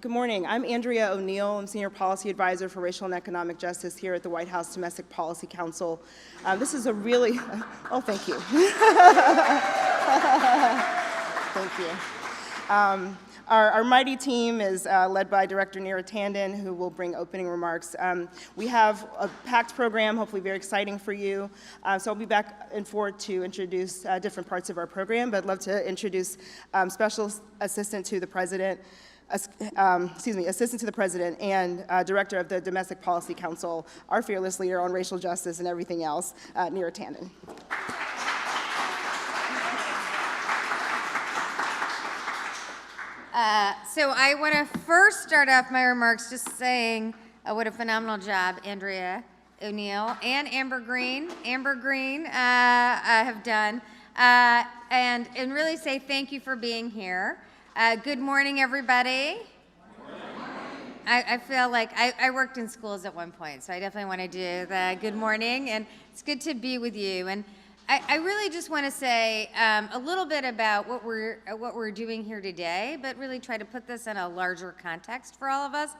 Good morning. I'm Andrea O'Neill. I'm Senior Policy Advisor for Racial and Economic Justice here at the White House Domestic Policy Council. This is a really, oh, thank you. Thank you. Our mighty team is led by Director Neera Tandon, who will bring opening remarks. We have a packed program, hopefully very exciting for you. So I'll be back and forth to introduce different parts of our program, but I'd love to introduce Special Assistant to the President, Assistant to the President and Director of the Domestic Policy Council, our fearless leader on racial justice and everything else, Neera Tandon. So I want to first start off my remarks just saying what a phenomenal job Andrea O'Neill and Amber Green have done, and really say thank you for being here. Good morning, everybody. I feel like I worked in schools at one point, so I definitely want to do the good morning, and it's good to be with you. And I really just want to say a little bit about what we're doing here today, but really try to put this in a larger context for all of us,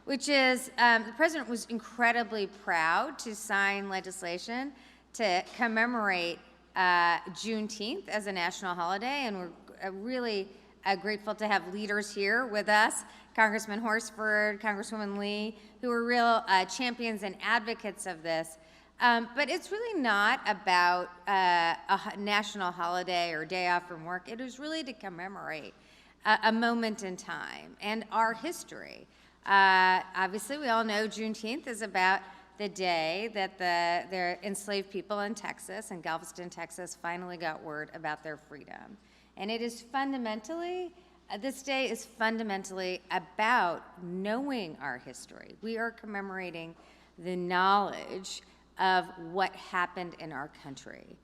which is the President was incredibly proud to sign legislation to commemorate Juneteenth as a national holiday, and we're really grateful to have leaders here with us, Congressman Horsford, Congresswoman Lee, who are real champions and advocates of this. But it's really not about a national holiday or day off from work. It is really to commemorate a moment in time and our history. Obviously, we all know Juneteenth is about the day that the enslaved people in Texas, in Galveston, Texas, finally got word about their freedom. And it is fundamentally, this day is fundamentally about knowing our history. We are commemorating the knowledge of what happened in our country.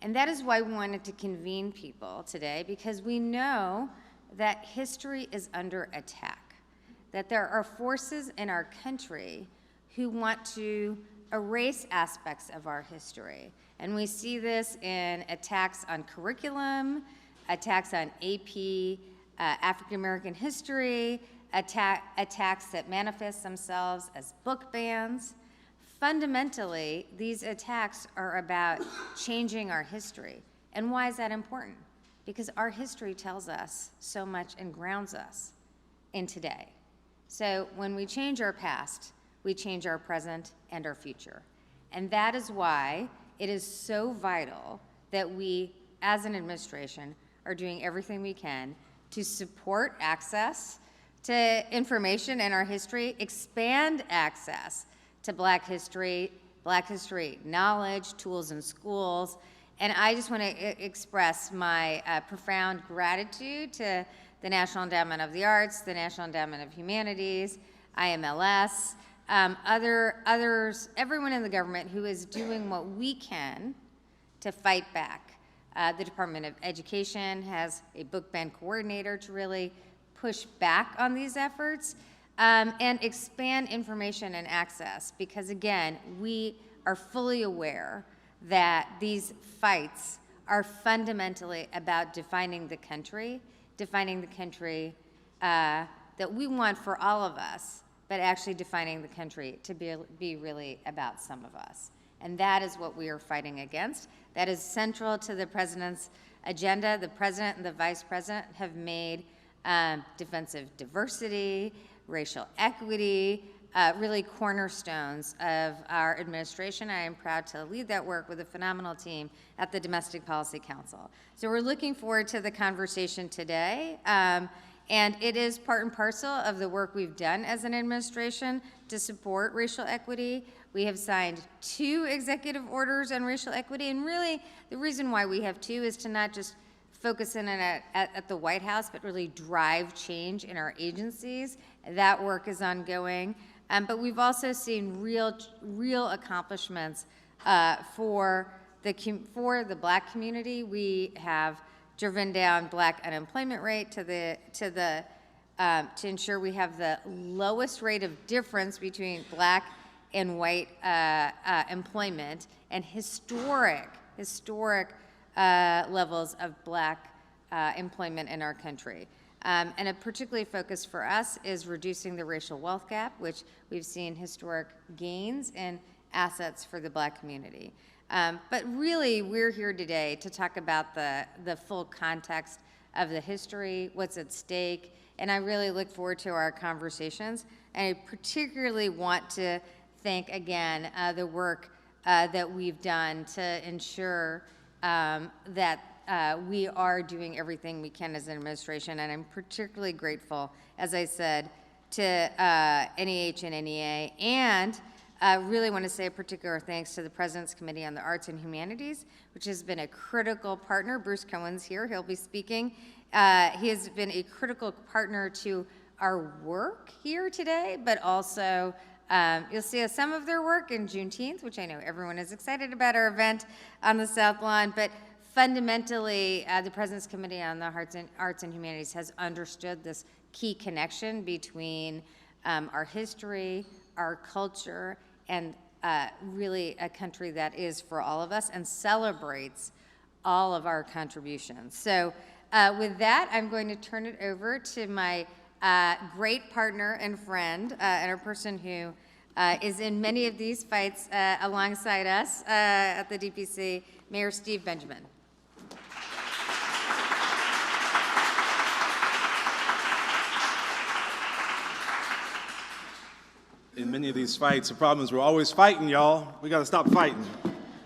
And that is why we wanted to convene people today, because we know that history is under attack, that there are forces in our country who want to erase aspects of our history. And we see this in attacks on curriculum, attacks on AP African American history, attacks that manifest themselves as book bans. Fundamentally, these attacks are about changing our history. And why is that important? Because our history tells us so much and grounds us in today. So when we change our past, we change our present and our future. And that is why it is so vital that we, as an administration, are doing everything we can to support access to information in our history, expand access to Black history knowledge, tools in schools. And I just want to express my profound gratitude to the National Endowment of the Arts, the National Endowment of Humanities, IMLS, others, everyone in the government who is doing what we can to fight back. The Department of Education has a book ban coordinator to really push back on these efforts. And expand information and access, because again, we are fully aware that these fights are fundamentally about defining the country that we want for all of us, but actually defining the country to be really about some of us. And that is what we are fighting against. That is central to the President's agenda. The President and the Vice President have made defensive diversity, racial equity, really cornerstones of our administration. I am proud to lead that work with a phenomenal team at the Domestic Policy Council. So we're looking forward to the conversation today. And it is part and parcel of the work we've done as an administration to support racial equity. We have signed 2 executive orders on racial equity, and really the reason why we have 2 is to not just focus in at the White House, but really drive change in our agencies. That work is ongoing. But we've also seen real accomplishments for the Black community. We have driven down Black unemployment rate to ensure we have the lowest rate of difference between Black and white employment, and historic levels of Black employment in our country. And a particularly focus for us is reducing the racial wealth gap, which we've seen historic gains in assets for the Black community. But really, we're here today to talk about the full context of the history, what's at stake, and I really look forward to our conversations. And I particularly want to thank again the work that we've done to ensure that we are doing everything we can as an administration, and I'm particularly grateful, as I said, to NEH and NEA, and really want to say a particular thanks to the President's Committee on the Arts and Humanities, which has been a critical partner. Bruce Cohen's here, he'll be speaking. He has been a critical partner to our work here today, but also you'll see some of their work in Juneteenth, which I know everyone is excited about our event on the South Lawn, but fundamentally, the President's Committee on the Arts and Humanities has understood this key connection between our history, our culture, and really a country that is for all of us and celebrates all of our contributions. So with that, I'm going to turn it over to my great partner and friend, and a person who is in many of these fights alongside us at the DPC, Mayor Steve Benjamin. In many of these fights, the problem is we're always fighting, y'all. We got to stop fighting.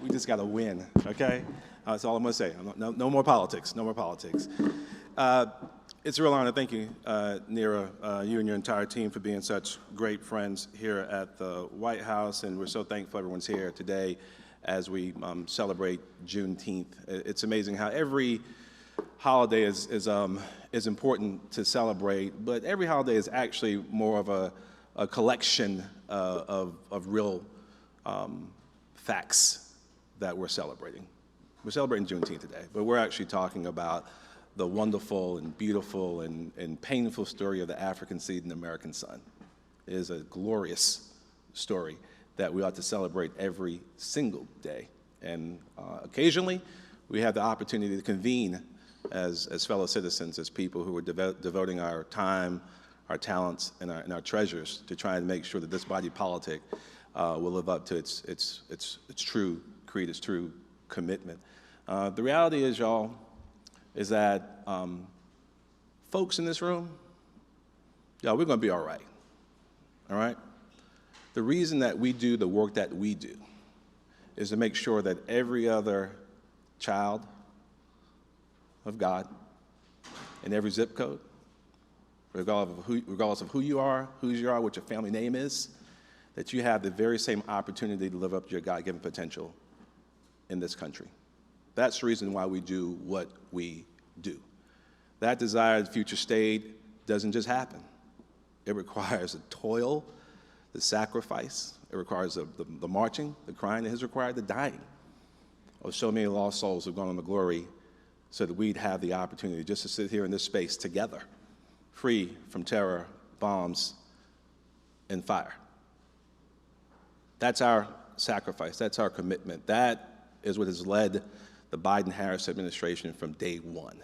We just got to win, okay? That's all I'm going to say. No more politics, no more politics. It's a real honor. Thank you, Neera, you and your entire team for being such great friends here at the White House, and we're so thankful everyone's here today as we celebrate Juneteenth. It's amazing how every holiday is important to celebrate, but every holiday is actually more of a collection of real facts that we're celebrating. We're celebrating Juneteenth today, but we're actually talking about the wonderful and beautiful and painful story of the African seed and American sun. It is a glorious story that we ought to celebrate every single day. And occasionally, we have the opportunity to convene as fellow citizens, as people who are devoting our time, our talents, and our treasures to try and make sure that this body politic will live up to its true creed, its true commitment. The reality is, y'all, is that folks in this room, y'all, we're going to be all right? The reason that we do the work that we do is to make sure that every other child of God in every zip code, regardless of who you are, whose you are, what your family name is, that you have the very same opportunity to live up to your God-given potential in this country. That's the reason why we do what we do. That desired future state doesn't just happen. It requires the toil, the sacrifice. It requires the marching, the crying. It has required the dying of so many lost souls who've gone on to glory so that we'd have the opportunity just to sit here in this space together, free from terror, bombs, and fire. That's our sacrifice. That's our commitment. That is what has led the Biden-Harris administration from day one.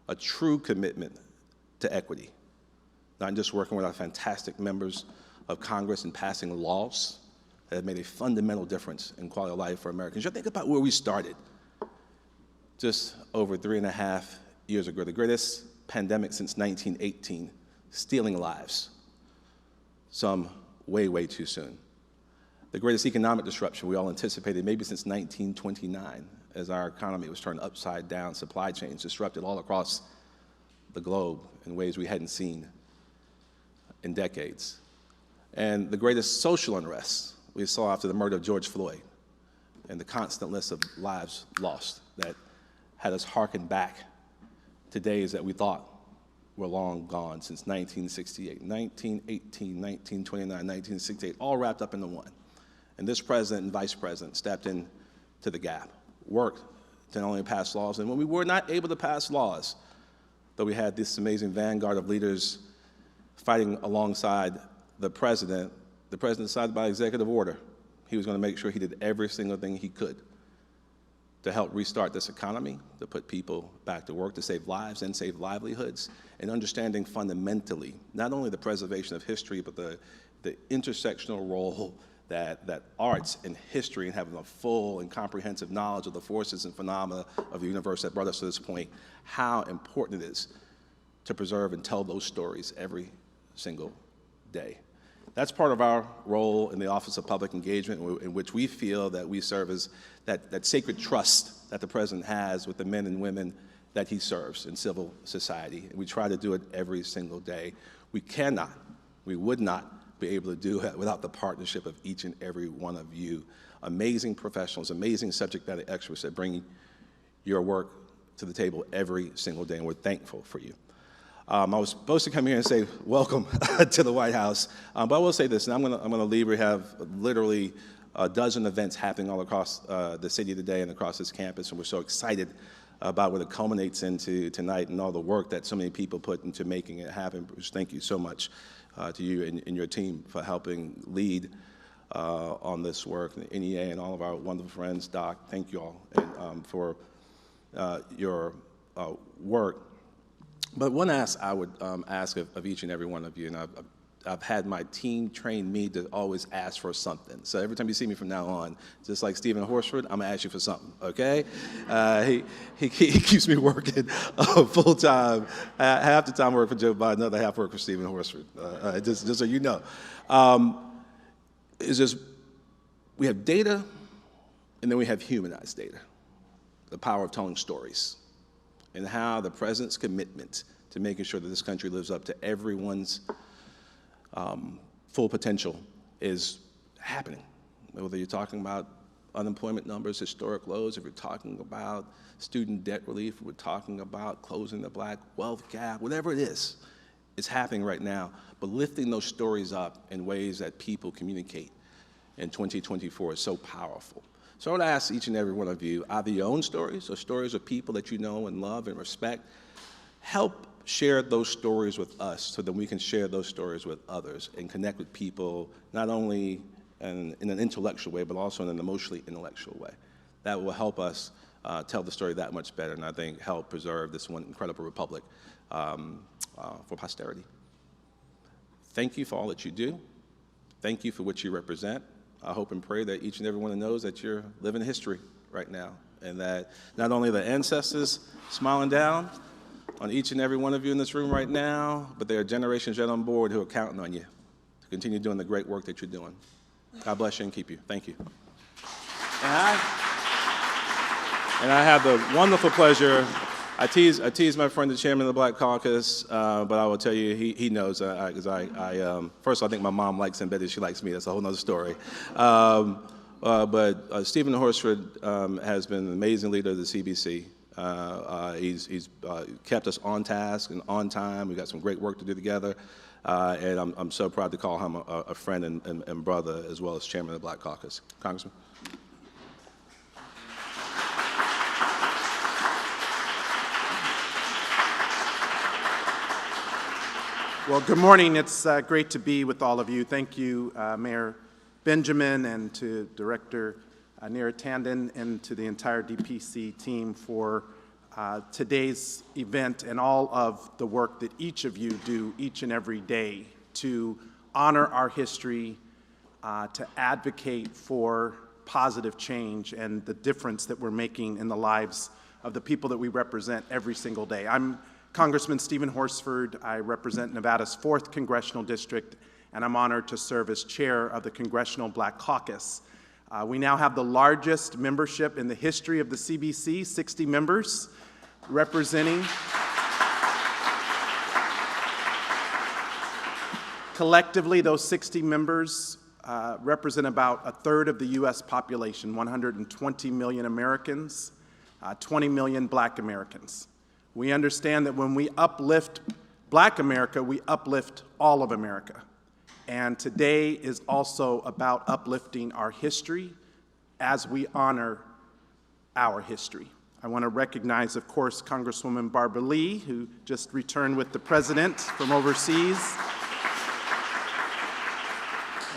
A true commitment to equity. Not just working with our fantastic members of Congress and passing laws that have made a fundamental difference in quality of life for Americans. You think about where we started just over 3.5 years ago. The greatest pandemic since 1918, stealing lives. Some way, way too soon. The greatest economic disruption we all anticipated maybe since 1929, as our economy was turned upside down, supply chains disrupted all across the globe in ways we hadn't seen in decades. And the greatest social unrest we saw after the murder of George Floyd and the constant list of lives lost that had us hearken back to days that we thought were long gone since 1968, 1918, 1929, 1968, all wrapped up into one. And this president and vice president stepped in to the gap, worked to not only pass laws, and when we were not able to pass laws, though we had this amazing vanguard of leaders fighting alongside the president decided by executive order he was going to make sure he did every single thing he could to help restart this economy, to put people back to work, to save lives and save livelihoods, and understanding fundamentally not only the preservation of history, but the intersectional role that arts and history and having a full and comprehensive knowledge of the forces and phenomena of the universe that brought us to this point, how important it is to preserve and tell those stories every single day. That's part of our role in the Office of Public Engagement, in which we feel that we serve as that sacred trust that the President has with the men and women that he serves in civil society. And we try to do it every single day. We would not be able to do it without the partnership of each and every one of you. Amazing professionals, amazing subject matter experts that bring your work to the table every single day, and we're thankful for you. I was supposed to come here and say welcome to the White House, but I will say this, and I'm gonna leave. We have literally a dozen events happening all across the city today and across this campus, and we're so excited about what it culminates into tonight and all the work that so many people put into making it happen. Bruce, thank you so much to you and your team for helping lead on this work, the NEA and all of our wonderful friends. Doc, thank you all for your work. But one ask I would ask of each and every one of you, and I've had my team train me to always ask for something. So every time you see me from now on, just like Stephen Horsford, I'm gonna ask you for something, okay? He keeps me working full time. Half the time I work for Joe Biden, another half work for Stephen Horsford, just so you know. It's just, we have data, and then we have humanized data, the power of telling stories, and how the President's commitment to making sure that this country lives up to everyone's full potential is happening. Whether you're talking about unemployment numbers, historic lows, if you're talking about student debt relief, if we're talking about closing the black wealth gap, whatever it is, it's happening right now. But lifting those stories up in ways that people communicate in 2024 is so powerful. So I would ask each and every one of you, either your own stories or stories of people that you know and love and respect, help share those stories with us so that we can share those stories with others and connect with people not only in an intellectual way, but also in an emotionally intellectual way. That will help us tell the story that much better, and I think help preserve this one incredible republic for posterity. Thank you for all that you do. Thank you for what you represent. I hope and pray that each and every one knows that you're living history right now, and that not only the ancestors smiling down on each and every one of you in this room right now, but there are generations yet on board who are counting on you to continue doing the great work that you're doing. God bless you and keep you. Thank you. And I have the wonderful pleasure, I tease my friend, the chairman of the Black Caucus, but I will tell you, he knows, because first of all, I think my mom likes him better than she likes me. That's a whole nother story. But Stephen Horsford has been an amazing leader of the CBC. He's kept us on task and on time. We've got some great work to do together, and I'm so proud to call him a friend and brother, as well as chairman of the Black Caucus. Congressman. Well, good morning. It's great to be with all of you. Thank you, Mayor Benjamin, and to Director Neera Tanden, and to the entire DPC team for today's event and all of the work that each of you do each and every day to honor our history, to advocate for positive change and the difference that we're making in the lives of the people that we represent every single day. I'm Congressman Stephen Horsford. I represent Nevada's 4th Congressional District, and I'm honored to serve as chair of the Congressional Black Caucus. We now have the largest membership in the history of the CBC, 60 members representing. Collectively, those 60 members represent about a third of the U.S. population, 120 million Americans, 20 million Black Americans. We understand that when we uplift Black America, we uplift all of America. And today is also about uplifting our history as we honor our history. I want to recognize, of course, Congresswoman Barbara Lee, who just returned with the President from overseas.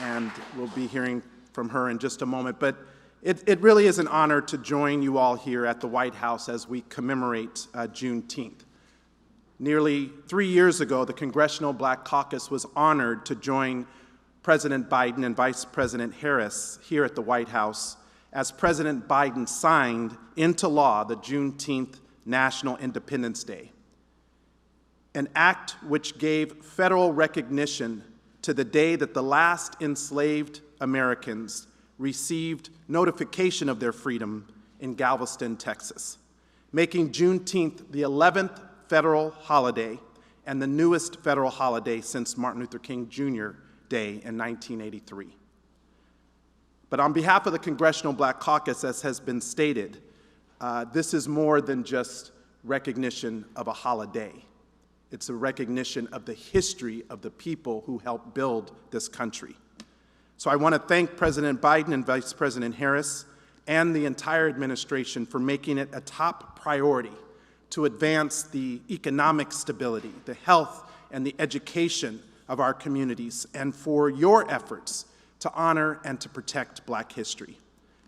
And we'll be hearing from her in just a moment. But It really is an honor to join you all here at the White House as we commemorate Juneteenth. Nearly 3 years ago, the Congressional Black Caucus was honored to join President Biden and Vice President Harris here at the White House as President Biden signed into law the Juneteenth National Independence Day, an act which gave federal recognition to the day that the last enslaved Americans received notification of their freedom in Galveston, Texas, making Juneteenth the 11th federal holiday and the newest federal holiday since Martin Luther King Jr. Day in 1983. But on behalf of the Congressional Black Caucus, as has been stated, this is more than just recognition of a holiday. It's a recognition of the history of the people who helped build this country. So I want to thank President Biden and Vice President Harris and the entire administration for making it a top priority to advance the economic stability, the health, and the education of our communities, and for your efforts to honor and to protect Black history.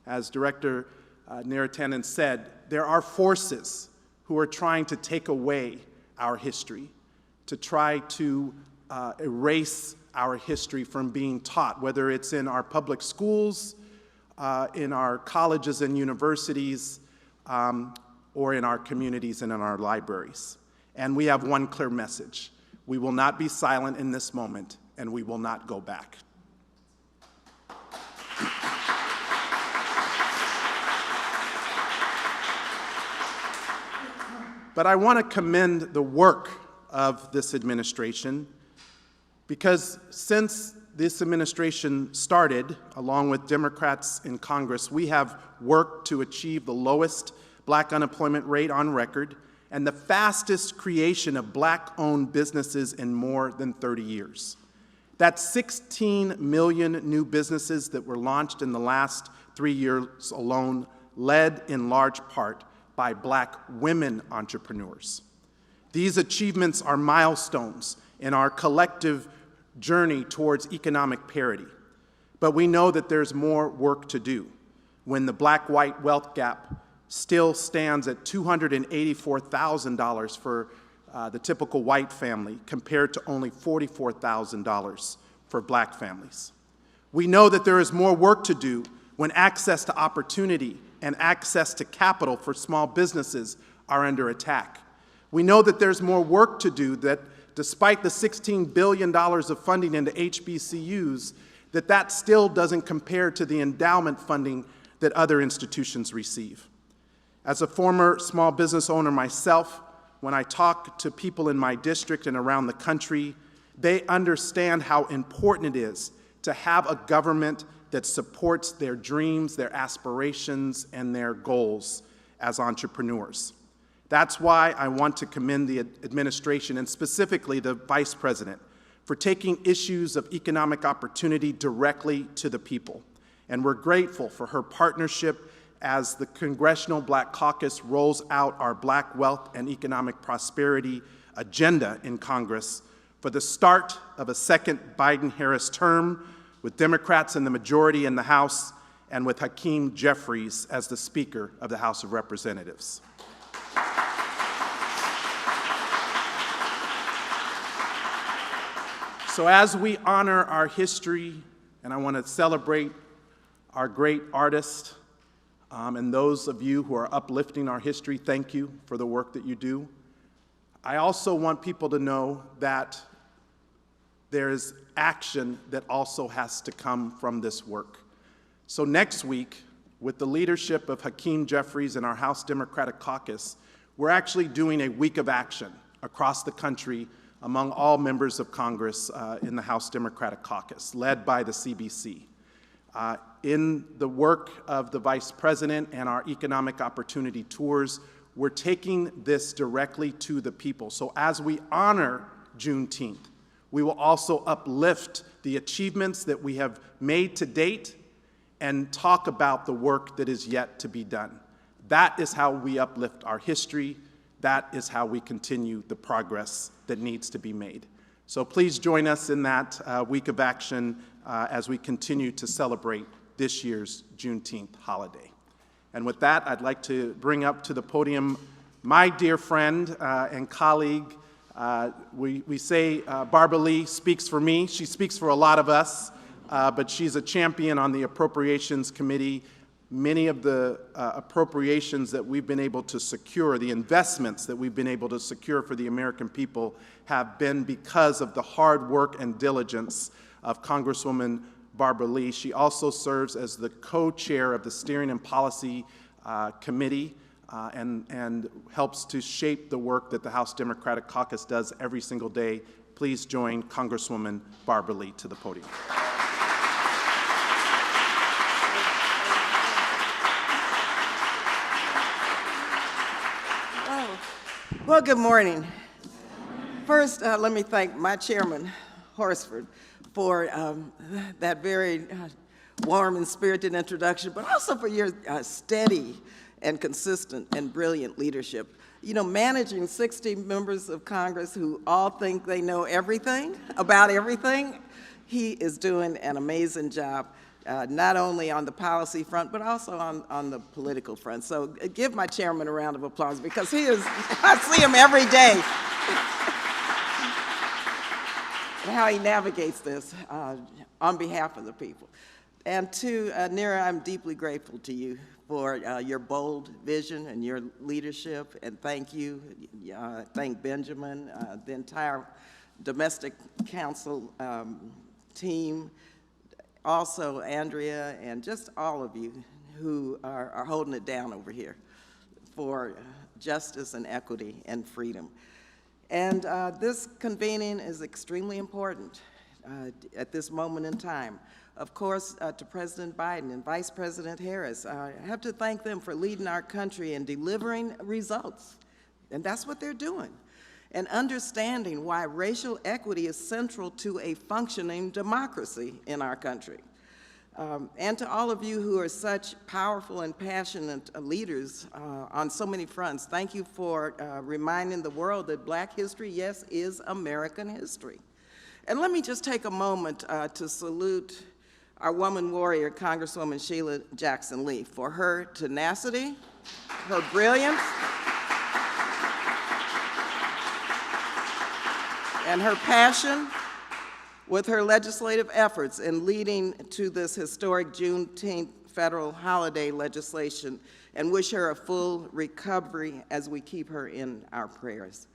As Director Naratanan said, there are forces who are trying to take away our history, to try to erase our history from being taught, whether it's in our public schools, in our colleges and universities, or in our communities and in our libraries. And we have one clear message: we will not be silent in this moment, and we will not go back. But I want to commend the work of this administration, because since this administration started, along with Democrats in Congress, we have worked to achieve the lowest Black unemployment rate on record and the fastest creation of Black-owned businesses in more than 30 years. That's 16 million new businesses that were launched in the last 3 years alone, led in large part by Black women entrepreneurs. These achievements are milestones in our collective journey towards economic parity. But we know that there's more work to do when the Black-white wealth gap still stands at $284,000 for the typical white family compared to only $44,000 for Black families. We know that there is more work to do when access to opportunity and access to capital for small businesses are under attack. We know that there's more work to do, that despite the $16 billion of funding into HBCUs, that still doesn't compare to the endowment funding that other institutions receive. As a former small business owner myself, when I talk to people in my district and around the country, they understand how important it is to have a government that supports their dreams, their aspirations, and their goals as entrepreneurs. That's why I want to commend the administration, and specifically the Vice President, for taking issues of economic opportunity directly to the people. And we're grateful for her partnership as the Congressional Black Caucus rolls out our Black wealth and economic prosperity agenda in Congress for the start of a second Biden-Harris term, with Democrats in the majority in the House and with Hakeem Jeffries as the Speaker of the House of Representatives. So as we honor our history, and I want to celebrate our great artists, and those of you who are uplifting our history, thank you for the work that you do. I also want people to know that there's action that also has to come from this work. So next week, with the leadership of Hakeem Jeffries and our House Democratic Caucus, we're actually doing a week of action across the country among all members of Congress in the House Democratic Caucus, led by the CBC. In the work of the Vice President and our economic opportunity tours, we're taking this directly to the people. So as we honor Juneteenth, we will also uplift the achievements that we have made to date and talk about the work that is yet to be done. That is how we uplift our history. That is how we continue the progress that needs to be made. So please join us in that week of action as we continue to celebrate this year's Juneteenth holiday. And with that, I'd like to bring up to the podium my dear friend and colleague. We say Barbara Lee speaks for me. She speaks for a lot of us, but she's a champion on the Appropriations Committee. Many of the appropriations that we've been able to secure, the investments that we've been able to secure for the American people, have been because of the hard work and diligence of Congresswoman Barbara Lee. She also serves as the co-chair of the Steering and Policy Committee and helps to shape the work that the House Democratic Caucus does every single day. Please join Congresswoman Barbara Lee to the podium. Well, good morning. First, let me thank my chairman, Horsford, for that very warm and spirited introduction, but also for your steady and consistent and brilliant leadership. You know, managing 60 members of Congress who all think they know everything about everything, he is doing an amazing job. Not only on the policy front, but also on the political front. So give my chairman a round of applause, because he is, I see him every day. And how he navigates this on behalf of the people. And to Nira, I'm deeply grateful to you for your bold vision and your leadership, and thank you. Thank Benjamin, the entire domestic council team, also Andrea, and just all of you who are holding it down over here for justice and equity and freedom. And this convening is extremely important at this moment in time. Of course, to President Biden and Vice President Harris, I have to thank them for leading our country and delivering results. And that's what they're doing. And understanding why racial equity is central to a functioning democracy in our country. And to all of you who are such powerful and passionate leaders on so many fronts, thank you for reminding the world that Black history, yes, is American history. And let me just take a moment to salute our woman warrior, Congresswoman Sheila Jackson Lee, for her tenacity, her brilliance, and her passion with her legislative efforts in leading to this historic Juneteenth federal holiday legislation, and wish her a full recovery as we keep her in our prayers.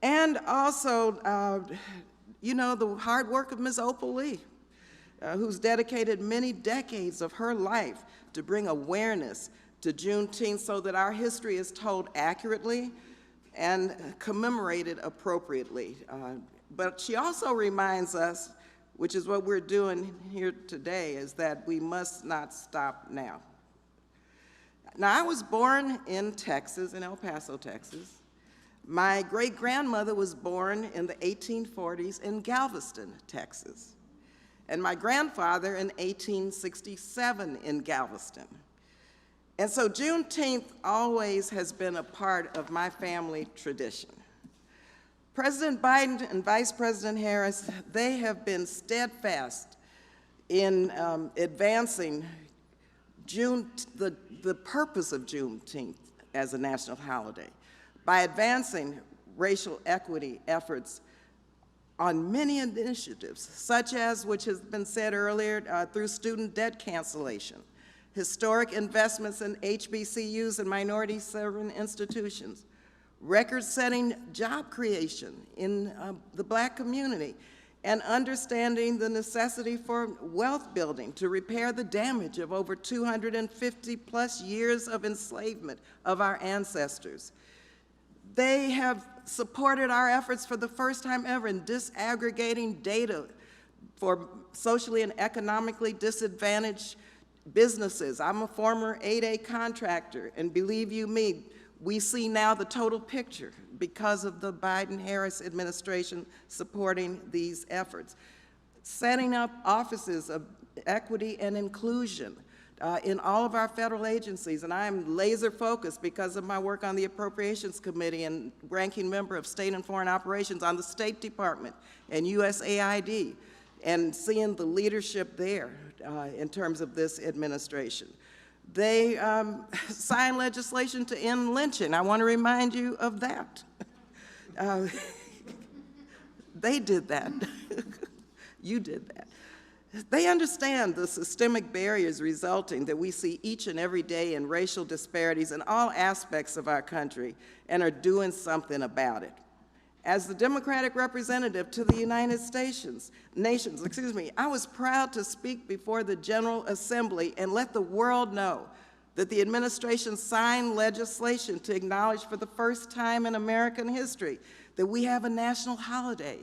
And also, you know, the hard work of Ms. Opal Lee, who's dedicated many decades of her life to bring awareness to Juneteenth so that our history is told accurately and commemorated appropriately. But she also reminds us, which is what we're doing here today, is that we must not stop now. Now, I was born in Texas, in El Paso, Texas. My great-grandmother was born in the 1840s in Galveston, Texas. And my grandfather in 1867 in Galveston. And so Juneteenth always has been a part of my family tradition. President Biden and Vice President Harris, they have been steadfast in advancing the purpose of Juneteenth as a national holiday by advancing racial equity efforts on many initiatives, such as, which has been said earlier, through student debt cancellation, historic investments in HBCUs and minority-serving institutions, record-setting job creation in the Black community, and understanding the necessity for wealth building to repair the damage of over 250 plus years of enslavement of our ancestors. They have supported our efforts for the first time ever in disaggregating data for socially and economically disadvantaged businesses. I'm a former 8A contractor, and believe you me, we see now the total picture because of the Biden-Harris administration supporting these efforts. Setting up offices of equity and inclusion in all of our federal agencies, and I am laser focused because of my work on the Appropriations Committee and ranking member of State and Foreign Operations on the State Department and USAID, and seeing the leadership there in terms of this administration. They signed legislation to end lynching. I want to remind you of that. They did that. You did that. They understand the systemic barriers resulting that we see each and every day in racial disparities in all aspects of our country and are doing something about it. As the Democratic representative to the United Nations, I was proud to speak before the General Assembly and let the world know that the administration signed legislation to acknowledge for the first time in American history that we have a national holiday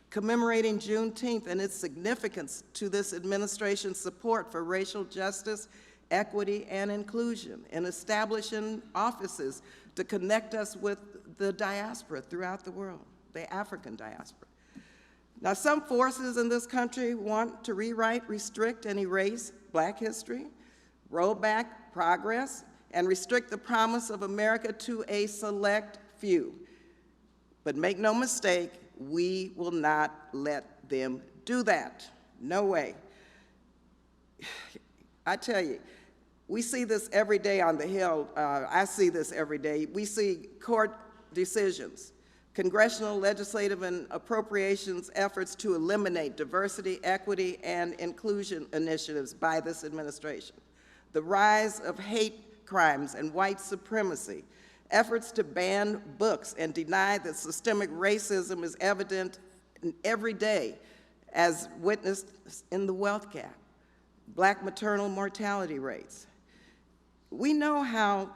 commemorating Juneteenth and its significance to this administration's support for racial justice, equity, and inclusion, and establishing offices to connect us with the diaspora throughout the world, the African diaspora. Now, some forces in this country want to rewrite, restrict, and erase Black history, roll back progress, and restrict the promise of America to a select few. But make no mistake, we will not let them do that. No way. I tell you, we see this every day on the Hill. I see this every day. We see court decisions, congressional, legislative, and appropriations efforts to eliminate diversity, equity, and inclusion initiatives by this administration. The rise of hate crimes and white supremacy, efforts to ban books and deny that systemic racism is evident every day, as witnessed in the wealth gap, Black maternal mortality rates. We know how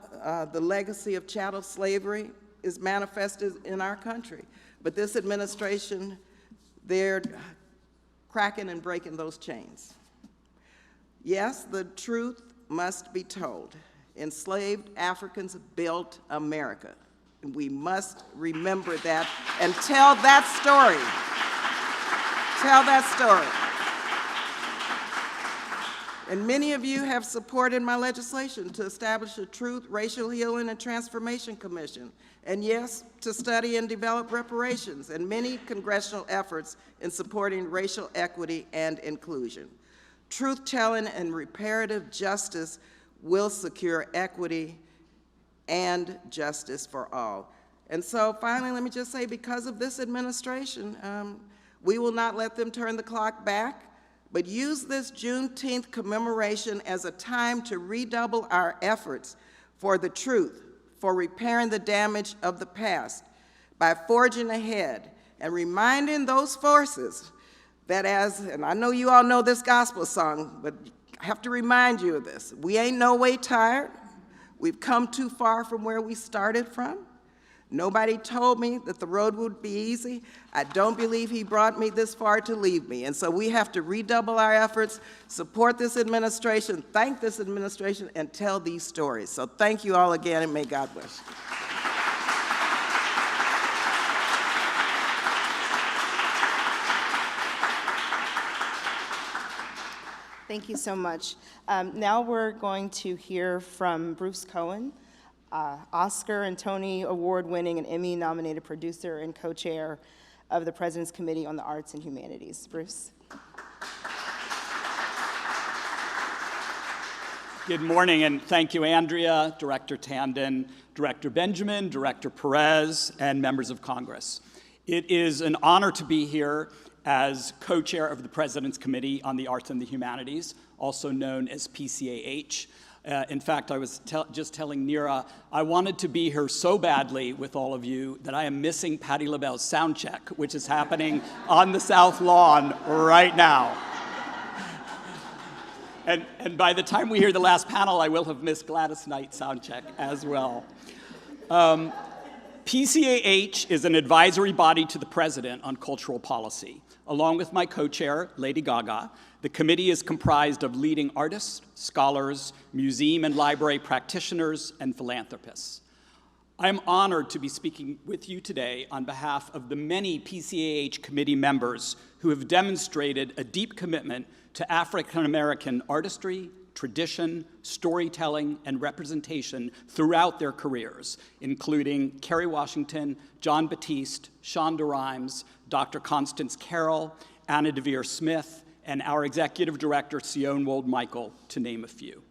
the legacy of chattel slavery is manifested in our country, but this administration, they're cracking and breaking those chains. Yes, the truth must be told. Enslaved Africans built America. And we must remember that and tell that story. Tell that story. And many of you have supported my legislation to establish a Truth, Racial Healing, and Transformation Commission. And yes, to study and develop reparations, and many congressional efforts in supporting racial equity and inclusion. Truth-telling and reparative justice will secure equity and justice for all. And so finally, let me just say, because of this administration, we will not let them turn the clock back, but use this Juneteenth commemoration as a time to redouble our efforts for the truth, for repairing the damage of the past, by forging ahead and reminding those forces that and I know you all know this gospel song, but I have to remind you of this. We ain't no way tired. We've come too far from where we started from. Nobody told me that the road would be easy. I don't believe he brought me this far to leave me. And so we have to redouble our efforts, support this administration, thank this administration, and tell these stories. So thank you all again, and may God bless you. Thank you so much. Now we're going to hear from Bruce Cohen, Oscar and Tony Award-winning and Emmy-nominated producer and co-chair of the President's Committee on the Arts and Humanities. Bruce. Good morning, and thank you, Andrea, Director Tandon, Director Benjamin, Director Perez, and members of Congress. It is an honor to be here as co-chair of the President's Committee on the Arts and the Humanities, also known as PCAH. In fact, I was just telling Neera, I wanted to be here so badly with all of you that I am missing Patti LaBelle's sound check, which is happening on the South Lawn right now. And by the time we hear the last panel, I will have missed Gladys Knight's sound check as well. PCAH is an advisory body to the President on cultural policy. Along with my co-chair, Lady Gaga, the committee is comprised of leading artists, scholars, museum and library practitioners, and philanthropists. I am honored to be speaking with you today on behalf of the many PCAH committee members who have demonstrated a deep commitment to African-American artistry, tradition, storytelling, and representation throughout their careers, including Kerry Washington, John Batiste, Shonda Rhimes, Dr. Constance Carroll, Anna DeVere Smith, and our executive director, Sion Wold-Michael, to name a few.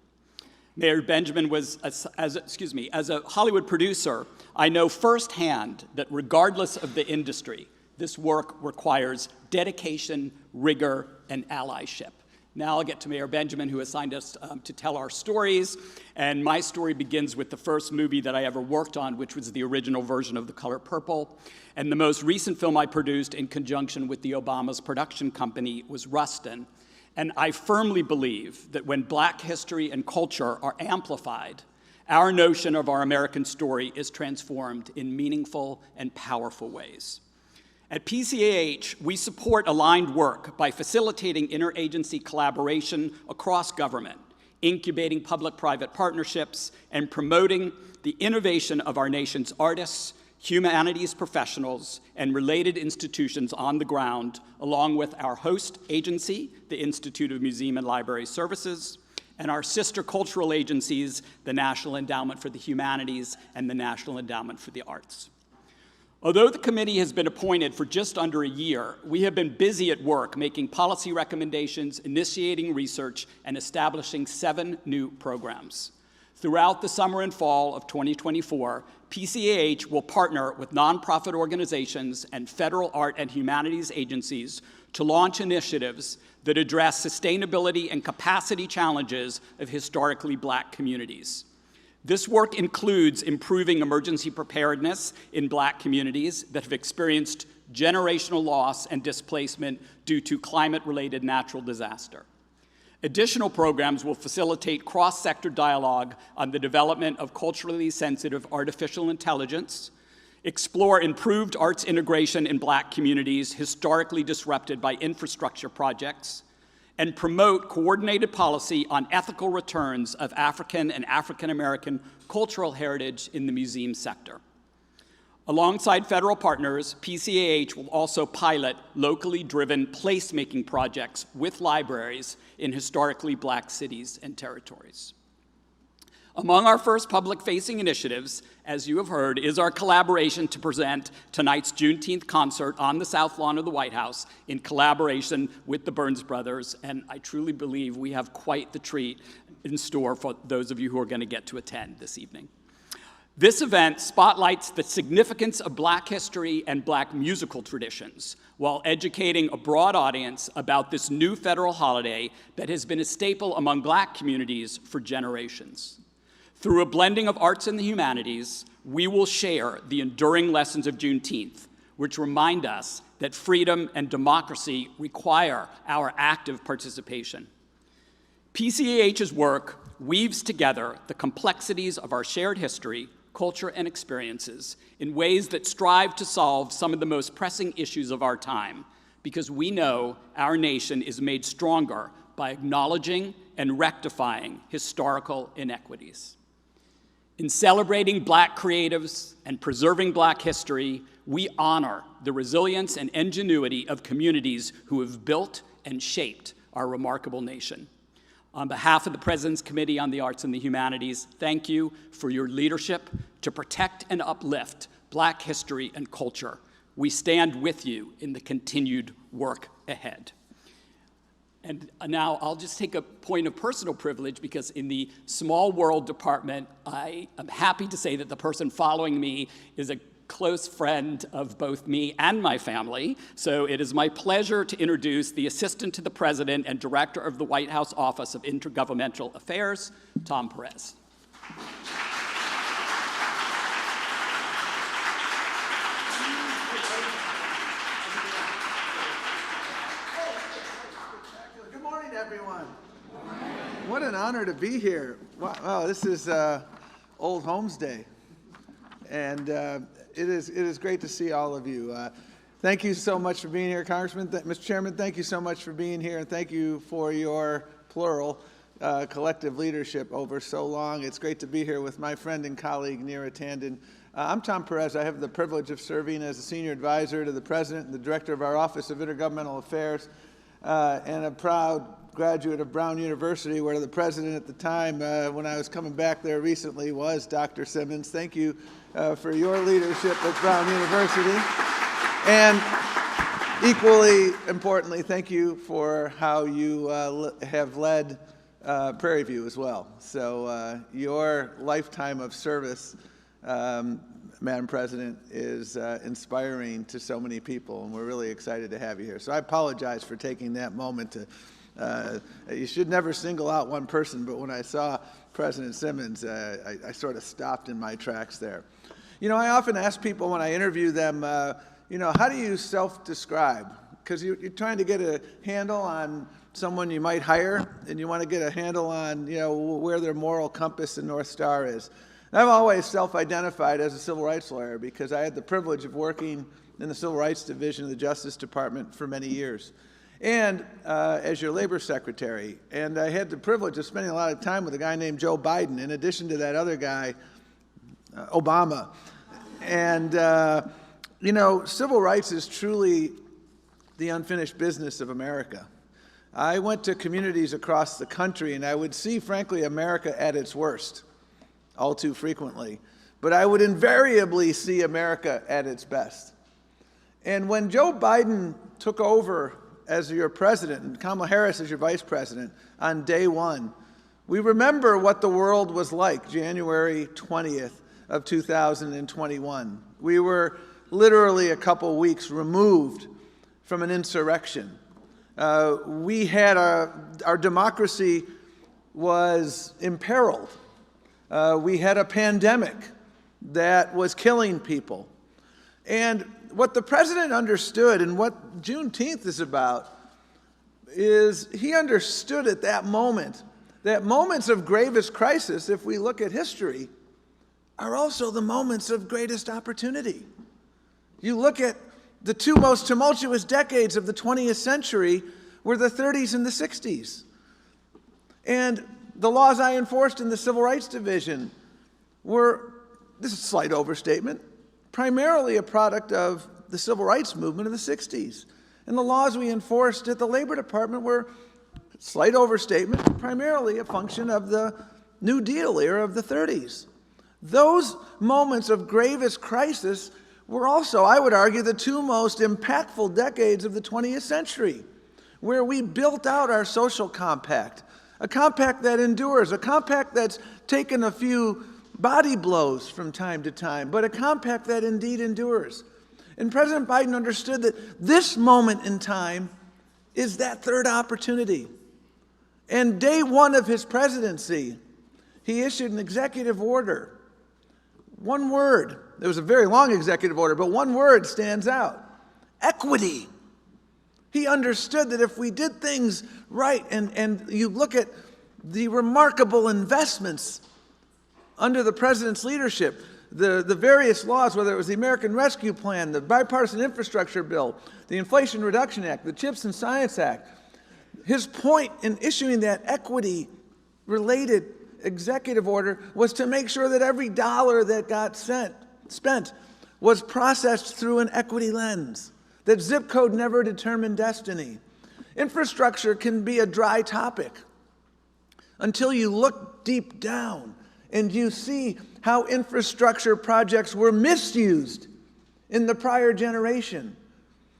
Mayor Benjamin was, as a Hollywood producer, I know firsthand that regardless of the industry, this work requires dedication, rigor, and allyship. Now I'll get to Mayor Benjamin, who assigned us to tell our stories, and my story begins with the first movie that I ever worked on, which was the original version of The Color Purple, and the most recent film I produced in conjunction with the Obama's production company was Rustin. And I firmly believe that when Black history and culture are amplified, our notion of our American story is transformed in meaningful and powerful ways. At PCAH, we support aligned work by facilitating interagency collaboration across government, incubating public-private partnerships, and promoting the innovation of our nation's artists, humanities professionals, and related institutions on the ground, along with our host agency, the Institute of Museum and Library Services, and our sister cultural agencies, the National Endowment for the Humanities and the National Endowment for the Arts. Although the committee has been appointed for just under a year, we have been busy at work making policy recommendations, initiating research, and establishing 7 new programs. Throughout the summer and fall of 2024, PCAH will partner with nonprofit organizations and federal art and humanities agencies to launch initiatives that address sustainability and capacity challenges of historically Black communities. This work includes improving emergency preparedness in Black communities that have experienced generational loss and displacement due to climate-related natural disaster. Additional programs will facilitate cross-sector dialogue on the development of culturally sensitive artificial intelligence, explore improved arts integration in Black communities historically disrupted by infrastructure projects, and promote coordinated policy on ethical returns of African and African American cultural heritage in the museum sector. Alongside federal partners, PCAH will also pilot locally driven placemaking projects with libraries in historically Black cities and territories. Among our first public-facing initiatives, as you have heard, is our collaboration to present tonight's Juneteenth concert on the South Lawn of the White House in collaboration with the Burns Brothers, and I truly believe we have quite the treat in store for those of you who are going to get to attend this evening. This event spotlights the significance of Black history and Black musical traditions while educating a broad audience about this new federal holiday that has been a staple among Black communities for generations. Through a blending of arts and the humanities, we will share the enduring lessons of Juneteenth, which remind us that freedom and democracy require our active participation. PCAH's work weaves together the complexities of our shared history, culture, and experiences in ways that strive to solve some of the most pressing issues of our time, because we know our nation is made stronger by acknowledging and rectifying historical inequities. In celebrating Black creatives and preserving Black history, we honor the resilience and ingenuity of communities who have built and shaped our remarkable nation. On behalf of the President's Committee on the Arts and the Humanities, thank you for your leadership to protect and uplift Black history and culture. We stand with you in the continued work ahead. And now I'll just take a point of personal privilege, because in the Small World Department, I am happy to say that the person following me is a close friend of both me and my family. So it is my pleasure to introduce the Assistant to the President and Director of the White House Office of Intergovernmental Affairs, Tom Perez. Good morning, everyone. What an honor to be here. Wow, this is Old Homes Day. And it is great to see all of you. Thank you so much for being here, Congressman. Mr. Chairman, thank you so much for being here, and thank you for your plural collective leadership over so long. It's great to be here with my friend and colleague, Neera Tanden. I'm Tom Perez. I have the privilege of serving as a senior advisor to the President and the Director of our Office of Intergovernmental Affairs, and a proud graduate of Brown University, where the president at the time, when I was coming back there recently, was Dr. Simmons. Thank you for your leadership at Brown University. And, equally importantly, thank you for how you have led Prairie View as well. So your lifetime of service, Madam President, is inspiring to so many people, and we're really excited to have you here. So I apologize for taking that moment to, you should never single out one person, but when I saw President Simmons, I sort of stopped in my tracks there. You know, I often ask people when I interview them, you know, how do you self-describe? Because you're trying to get a handle on someone you might hire, and you want to get a handle on, you know, where their moral compass and North Star is. And I've always self-identified as a civil rights lawyer because I had the privilege of working in the Civil Rights Division of the Justice Department for many years, and as your labor secretary. And I had the privilege of spending a lot of time with a guy named Joe Biden, in addition to that other guy, Obama. And, you know, civil rights is truly the unfinished business of America. I went to communities across the country, and I would see, frankly, America at its worst, all too frequently. But I would invariably see America at its best. And when Joe Biden took over as your president, and Kamala Harris as your vice president, on day one, we remember what the world was like January 20th of 2021. We were literally a couple weeks removed from an insurrection. We had our democracy was imperiled. We had a pandemic that was killing people. And what the president understood, and what Juneteenth is about, is he understood at that moment that moments of gravest crisis, if we look at history, are also the moments of greatest opportunity. You look at the two most tumultuous decades of the 20th century were the 30s and the 60s. And the laws I enforced in the Civil Rights Division were, this is a slight overstatement, primarily a product of the Civil Rights Movement of the 60s. And the laws we enforced at the Labor Department were, slight overstatement, primarily a function of the New Deal era of the 30s. Those moments of gravest crisis were also, I would argue, the two most impactful decades of the 20th century, where we built out our social compact, a compact that endures, a compact that's taken a few body blows from time to time, but a compact that indeed endures. And President Biden understood that this moment in time is that third opportunity. And day one of his presidency, he issued an executive order. One word. It was a very long executive order, but one word stands out: equity. He understood that if we did things right, and you look at the remarkable investments under the president's leadership, the various laws, whether it was the American Rescue Plan, the Bipartisan Infrastructure Bill, the Inflation Reduction Act, the CHIPS and Science Act, his point in issuing that equity-related executive order was to make sure that every dollar that got spent was processed through an equity lens, that zip code never determined destiny. Infrastructure can be a dry topic until you look deep down and you see how infrastructure projects were misused in the prior generation.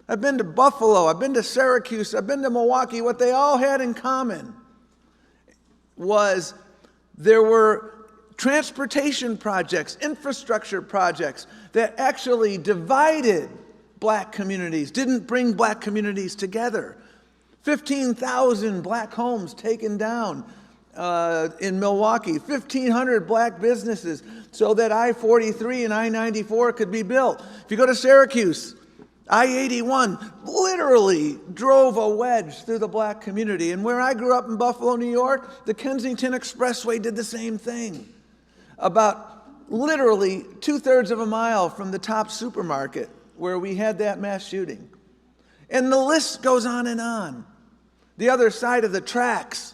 I've been to Buffalo, I've been to Syracuse, I've been to Milwaukee. What they all had in common was there were transportation projects, infrastructure projects that actually divided black communities, didn't bring black communities together. 15,000 black homes taken down in Milwaukee, 1,500 black businesses so that I-43 and I-94 could be built. If you go to Syracuse, I-81 literally drove a wedge through the black community. And where I grew up in Buffalo, New York, the Kensington Expressway did the same thing. About literally 2/3 of a mile from the top supermarket where we had that mass shooting. And the list goes on and on. The other side of the tracks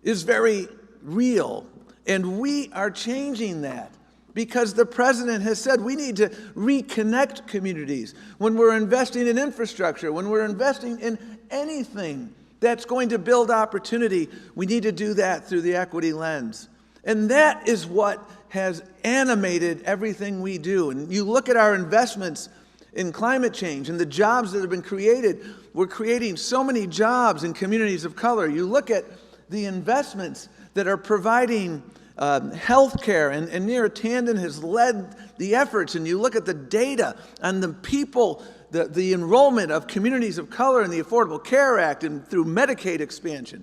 is very real, and we are changing that because the president has said we need to reconnect communities. When we're investing in infrastructure, when we're investing in anything that's going to build opportunity, we need to do that through the equity lens. And that is what has animated everything we do. And you look at our investments in climate change and the jobs that have been created. We're creating so many jobs in communities of color. You look at the investments that are providing health care, and Neera Tanden has led the efforts, and you look at the data on the people, the enrollment of communities of color in the Affordable Care Act and through Medicaid expansion.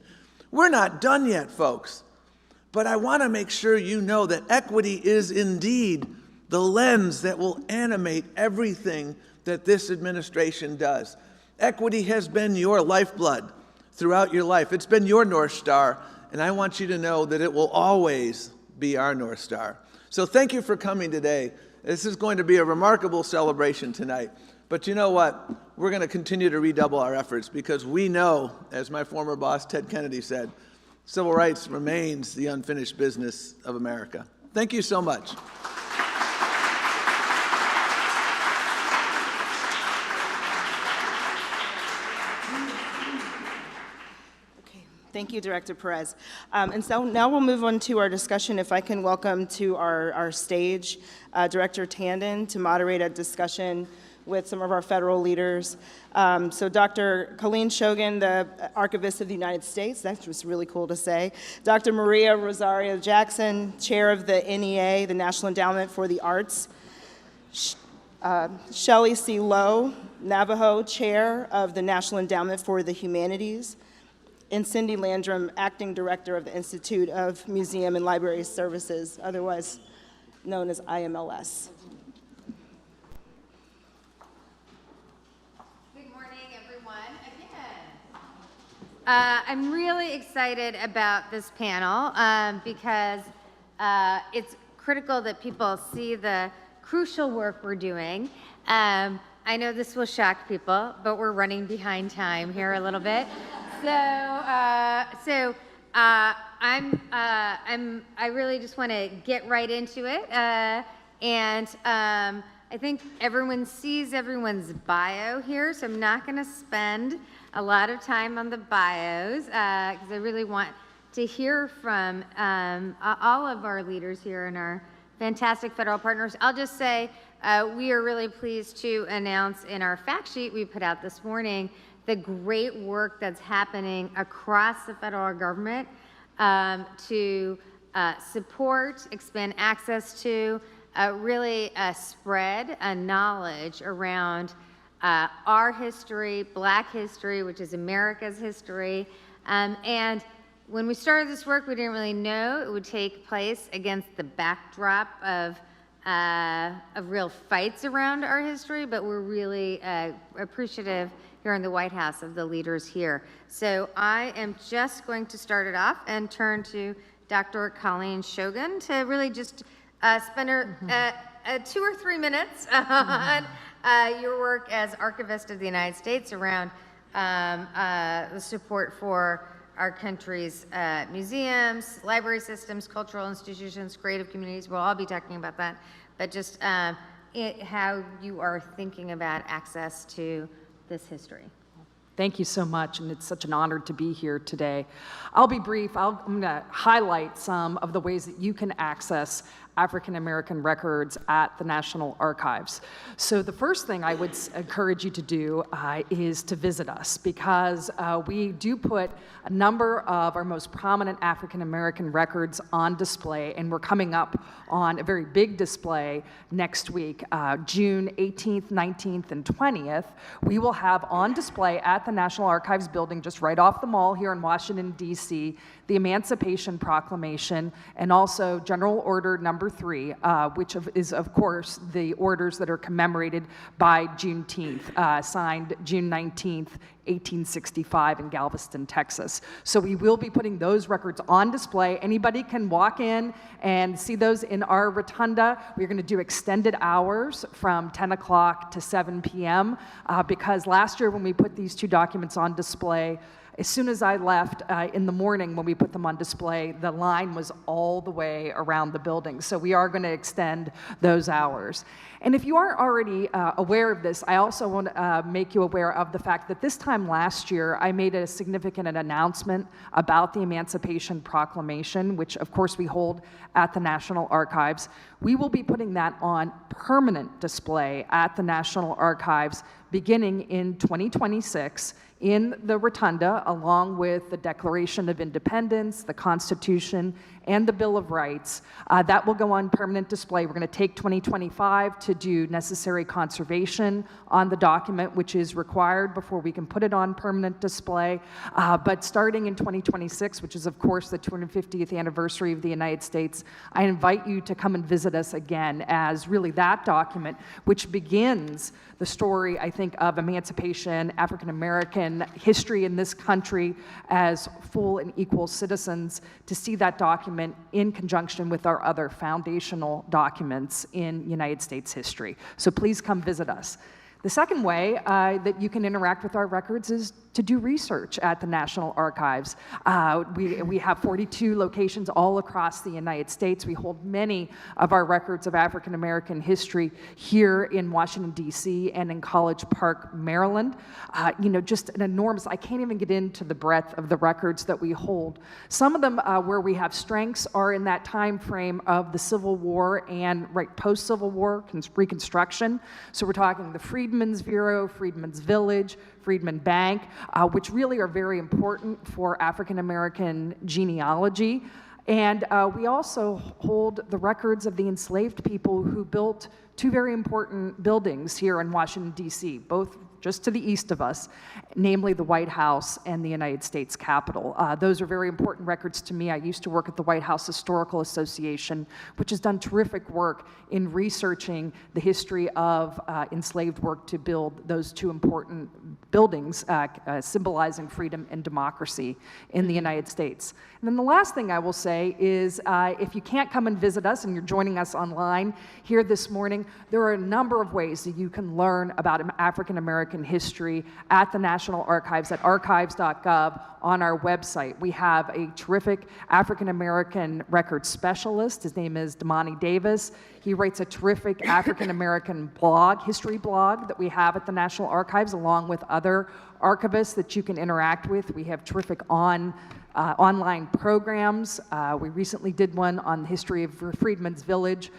We're not done yet, folks. But I want to make sure you know that equity is indeed the lens that will animate everything that this administration does. Equity has been your lifeblood throughout your life. It's been your North Star, and I want you to know that it will always be our North Star. So thank you for coming today. This is going to be a remarkable celebration tonight. But you know what? We're going to continue to redouble our efforts because we know, as my former boss Ted Kennedy said, civil rights remains the unfinished business of America. Thank you so much. Thank you, Director Perez. And so now we'll move on to our discussion. If I can welcome to our stage Director Tanden to moderate a discussion with some of our federal leaders. So Dr. Colleen Shogan, the Archivist of the United States, that's just really cool to say. Dr. Maria Rosario Jackson, Chair of the NEA, the National Endowment for the Arts. Shelley C. Lowe, Navajo, Chair of the National Endowment for the Humanities. And Cindy Landrum, Acting Director of the Institute of Museum and Library Services, otherwise known as IMLS. Good morning, everyone, again. I'm really excited about this panel because it's critical that people see the crucial work we're doing. I know this will shock people, but we're running behind time here a little bit. I really just want to get right into it, and I think everyone sees everyone's bio here, so I'm not going to spend a lot of time on the bios because I really want to hear from all of our leaders here and our fantastic federal partners. I'll just say we are really pleased to announce in our fact sheet we put out this morning the great work that's happening across the federal government to support, expand access to, really spread knowledge around our history, Black history, which is America's history. And when we started this work, we didn't really know it would take place against the backdrop of real fights around our history, but we're really appreciative here in the White House of the leaders here. So I am just going to start it off and turn to Dr. Colleen Shogan to really just spend 2 or 3 minutes on your work as Archivist of the United States around the support for our country's museums, library systems, cultural institutions, creative communities. We'll all be talking about that, but just how you are thinking about access to this history. Thank you so much, and it's such an honor to be here today. I'll be brief. I'm going to highlight some of the ways that you can access African American records at the National Archives. So the first thing I would encourage you to do is to visit us, because we do put a number of our most prominent African American records on display, and we're coming up on a very big display next week, June 18th, 19th, and 20th. We will have on display at the National Archives building just right off the mall here in Washington, D.C., the Emancipation Proclamation, and also General Order Number 3, which is, of course, the orders that are commemorated by Juneteenth, signed June 19th, 1865 in Galveston, Texas. So we will be putting those records on display. Anybody can walk in and see those in our rotunda. We're going to do extended hours from 10 o'clock to 7 p.m. Because last year when we put these two documents on display, as soon as I left in the morning when we put them on display, the line was all the way around the building. So we are going to extend those hours. And if you aren't already aware of this, I also want to make you aware of the fact that this time time last year, I made a significant announcement about the Emancipation Proclamation, which of course we hold at the National Archives. We will be putting that on permanent display at the National Archives beginning in 2026 in the Rotunda, along with the Declaration of Independence, the Constitution, and the Bill of Rights. That will go on permanent display. We're going to take 2025 to do necessary conservation on the document, which is required before we can put it on permanent display. But starting in 2026, which is of course the 250th anniversary of the United States, I invite you to come and visit us again, as really that document, which begins the story, I think, of emancipation, African American history in this country as full and equal citizens, to see that document in conjunction with our other foundational documents in United States history. So please come visit us. The second way that you can interact with our records is to do research at the National Archives. We have 42 locations all across the United States. We hold many of our records of African American history here in Washington, D.C. and in College Park, Maryland. Just an enormous, I can't even get into the breadth of the records that we hold. Some of them where we have strengths are in that time frame of the Civil War and post-Civil War Reconstruction. So we're talking the Freedmen's Bureau, Freedmen's Village, Freedman Bank, which really are very important for African American genealogy. And we also hold the records of the enslaved people who built two very important buildings here in Washington, D.C., both just to the east of us, namely the White House and the United States Capitol. Those are very important records to me. I used to work at the White House Historical Association, which has done terrific work in researching the history of enslaved work to build those two important buildings symbolizing freedom and democracy in the United States. And then the last thing I will say is if you can't come and visit us and you're joining us online here this morning, there are a number of ways that you can learn about African American history at the National Archives at archives.gov on our website. We have a terrific African American record specialist. His name is Damani Davis. He writes a terrific African American blog, history blog, that we have at the National Archives, along with other archivists that you can interact with. We have terrific online programs. We recently did one on the history of Freedmen's Village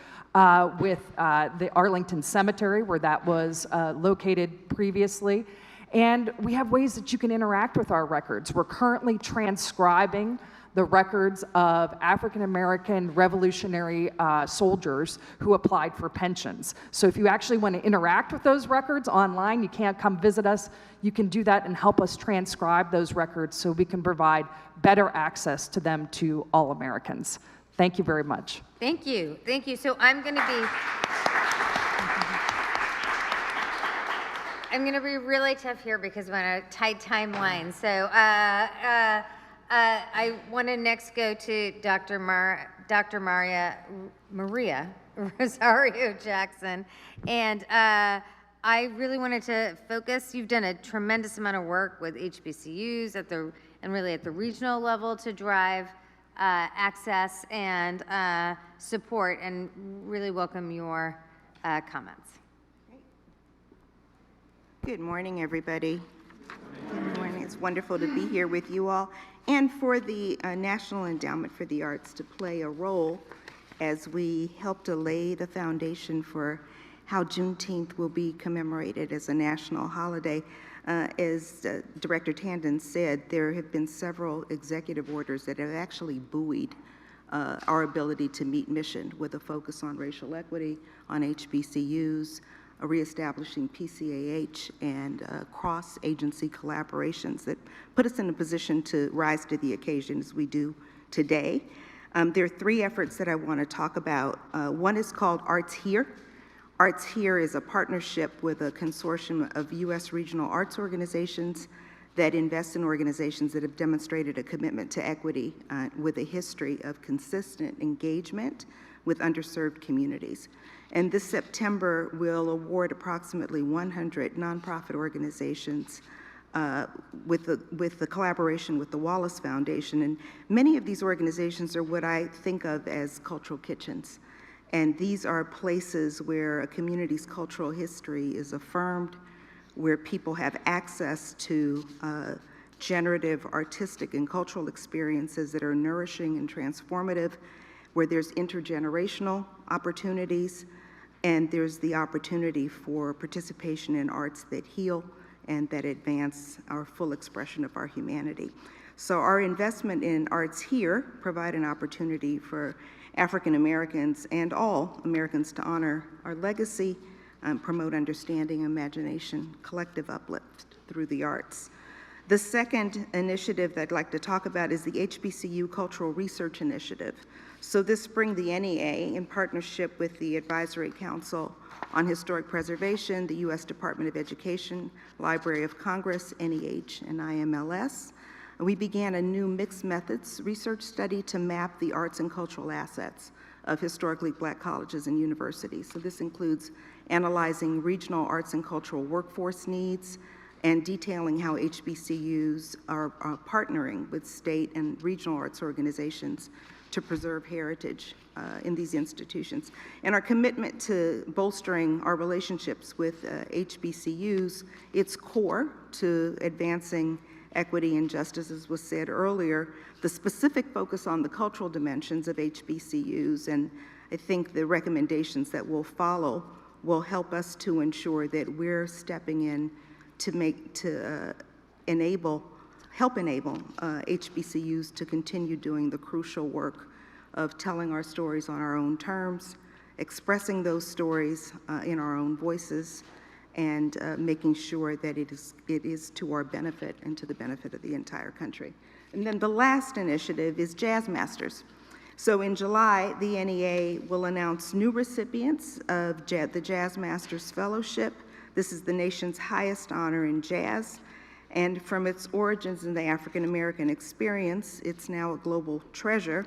with the Arlington Cemetery, where that was located previously. And we have ways that you can interact with our records. We're currently transcribing the records of African American revolutionary soldiers who applied for pensions. So if you actually want to interact with those records online, you can't come visit us, you can do that and help us transcribe those records so we can provide better access to them to all Americans. Thank you very much. Thank you. Thank you. So I'm going to be really tough here because we're on a tight timeline. So I want to next go to Dr. Maria Rosario Jackson. And I really wanted to focus, you've done a tremendous amount of work with HBCUs and really at the regional level to drive access and support, and really welcome your comments. Good morning, everybody. Good morning. It's wonderful to be here with you all, and for the National Endowment for the Arts to play a role as we help to lay the foundation for how Juneteenth will be commemorated as a national holiday. As Director Tandon said, there have been several executive orders that have actually buoyed our ability to meet mission, with a focus on racial equity, on HBCUs, reestablishing PCAH, and cross-agency collaborations that put us in a position to rise to the occasion as we do today. There are three efforts that I want to talk about. One is called Arts Here. Arts Here is a partnership with a consortium of U.S. regional arts organizations that invest in organizations that have demonstrated a commitment to equity with a history of consistent engagement with underserved communities. And this September, we'll award approximately 100 nonprofit organizations with the collaboration with the Wallace Foundation. And many of these organizations are what I think of as cultural kitchens. And these are places where a community's cultural history is affirmed, where people have access to generative, artistic, and cultural experiences that are nourishing and transformative, where there's intergenerational opportunities, and there's the opportunity for participation in arts that heal and that advance our full expression of our humanity. So our investment in arts here provide an opportunity for African Americans and all Americans to honor our legacy, promote understanding, imagination, collective uplift through the arts. The second initiative that I'd like to talk about is the HBCU Cultural Research Initiative. So this spring, the NEA, in partnership with the Advisory Council on Historic Preservation, the U.S. Department of Education, Library of Congress, NEH, and IMLS, we began a new mixed methods research study to map the arts and cultural assets of historically Black colleges and universities. So this includes analyzing regional arts and cultural workforce needs and detailing how HBCUs are partnering with state and regional arts organizations to preserve heritage in these institutions. And our commitment to bolstering our relationships with HBCUs, it's core to advancing equity and justice, as was said earlier, the specific focus on the cultural dimensions of HBCUs, and I think the recommendations that will follow will help us to ensure that we're stepping in to help enable HBCUs to continue doing the crucial work of telling our stories on our own terms, expressing those stories in our own voices, and making sure that it is to our benefit and to the benefit of the entire country. And then the last initiative is Jazz Masters. So in July, the NEA will announce new recipients of the Jazz Masters Fellowship. This is the nation's highest honor in jazz. And from its origins in the African American experience, it's now a global treasure.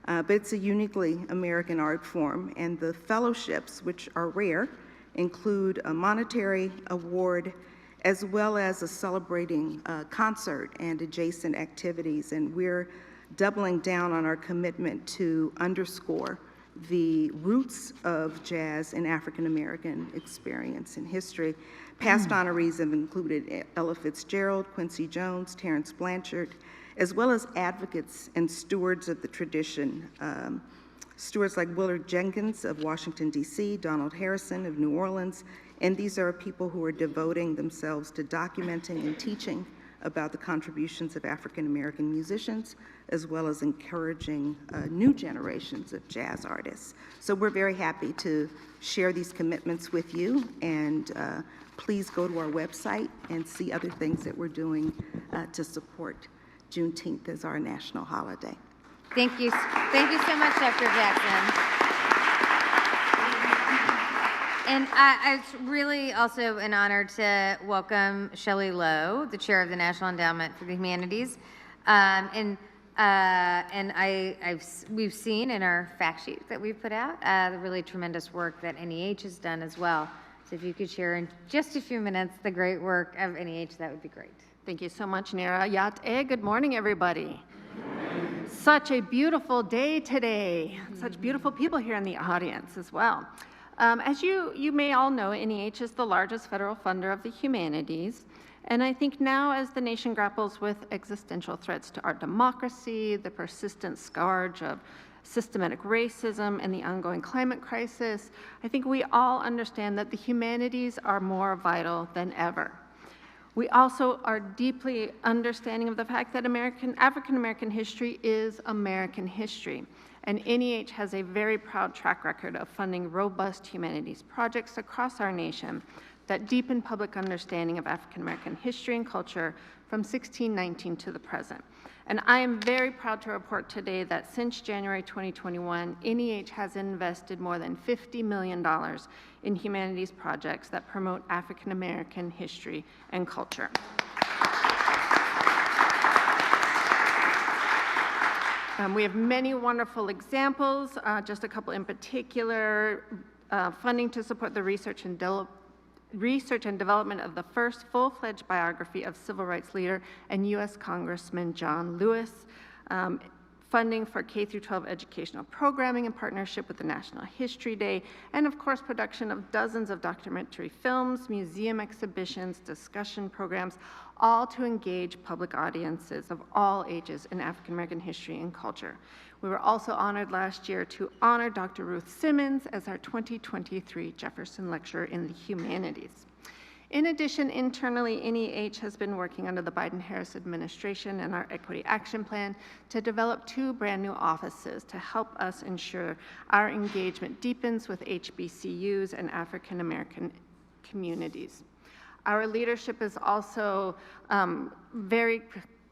But it's a uniquely American art form. And the fellowships, which are rare, include a monetary award as well as a celebrating concert and adjacent activities. And we're doubling down on our commitment to underscore the roots of jazz in African American experience and history. Past honorees have included Ella Fitzgerald, Quincy Jones, Terrence Blanchard, as well as advocates and stewards of the tradition. Stewards like Willard Jenkins of Washington, D.C., Donald Harrison of New Orleans, and these are people who are devoting themselves to documenting and teaching about the contributions of African American musicians, as well as encouraging new generations of jazz artists. So we're very happy to share these commitments with you, and please go to our website and see other things that we're doing to support Juneteenth as our national holiday. Thank you so much, Dr. Jackson. And it's really also an honor to welcome Shelley Lowe, the chair of the National Endowment for the Humanities. We've seen in our fact sheet that we've put out the really tremendous work that NEH has done as well. So if you could share in just a few minutes the great work of NEH, that would be great. Thank you so much, Nira. Yat good morning, everybody. Such a beautiful day today. Such beautiful people here in the audience as well. As you may all know, NEH is the largest federal funder of the humanities. And I think now, as the nation grapples with existential threats to our democracy, the persistent scourge of systematic racism, and the ongoing climate crisis, I think we all understand that the humanities are more vital than ever. We also are deeply understanding of the fact that African American history is American history. And NEH has a very proud track record of funding robust humanities projects across our nation that deepen public understanding of African American history and culture from 1619 to the present. And I am very proud to report today that since January 2021, NEH has invested more than $50 million in humanities projects that promote African American history and culture. We have many wonderful examples, just a couple in particular, funding to support the research and development of the first full-fledged biography of civil rights leader and U.S. Congressman John Lewis, funding for K through 12 educational programming in partnership with the National History Day, and of course, production of dozens of documentary films, museum exhibitions, discussion programs, all to engage public audiences of all ages in African American history and culture. We were also honored last year to honor Dr. Ruth Simmons as our 2023 Jefferson Lecturer in the Humanities. In addition, internally, NEH has been working under the Biden-Harris administration and our Equity Action Plan to develop 2 brand new offices to help us ensure our engagement deepens with HBCUs and African American communities. Our leadership is also very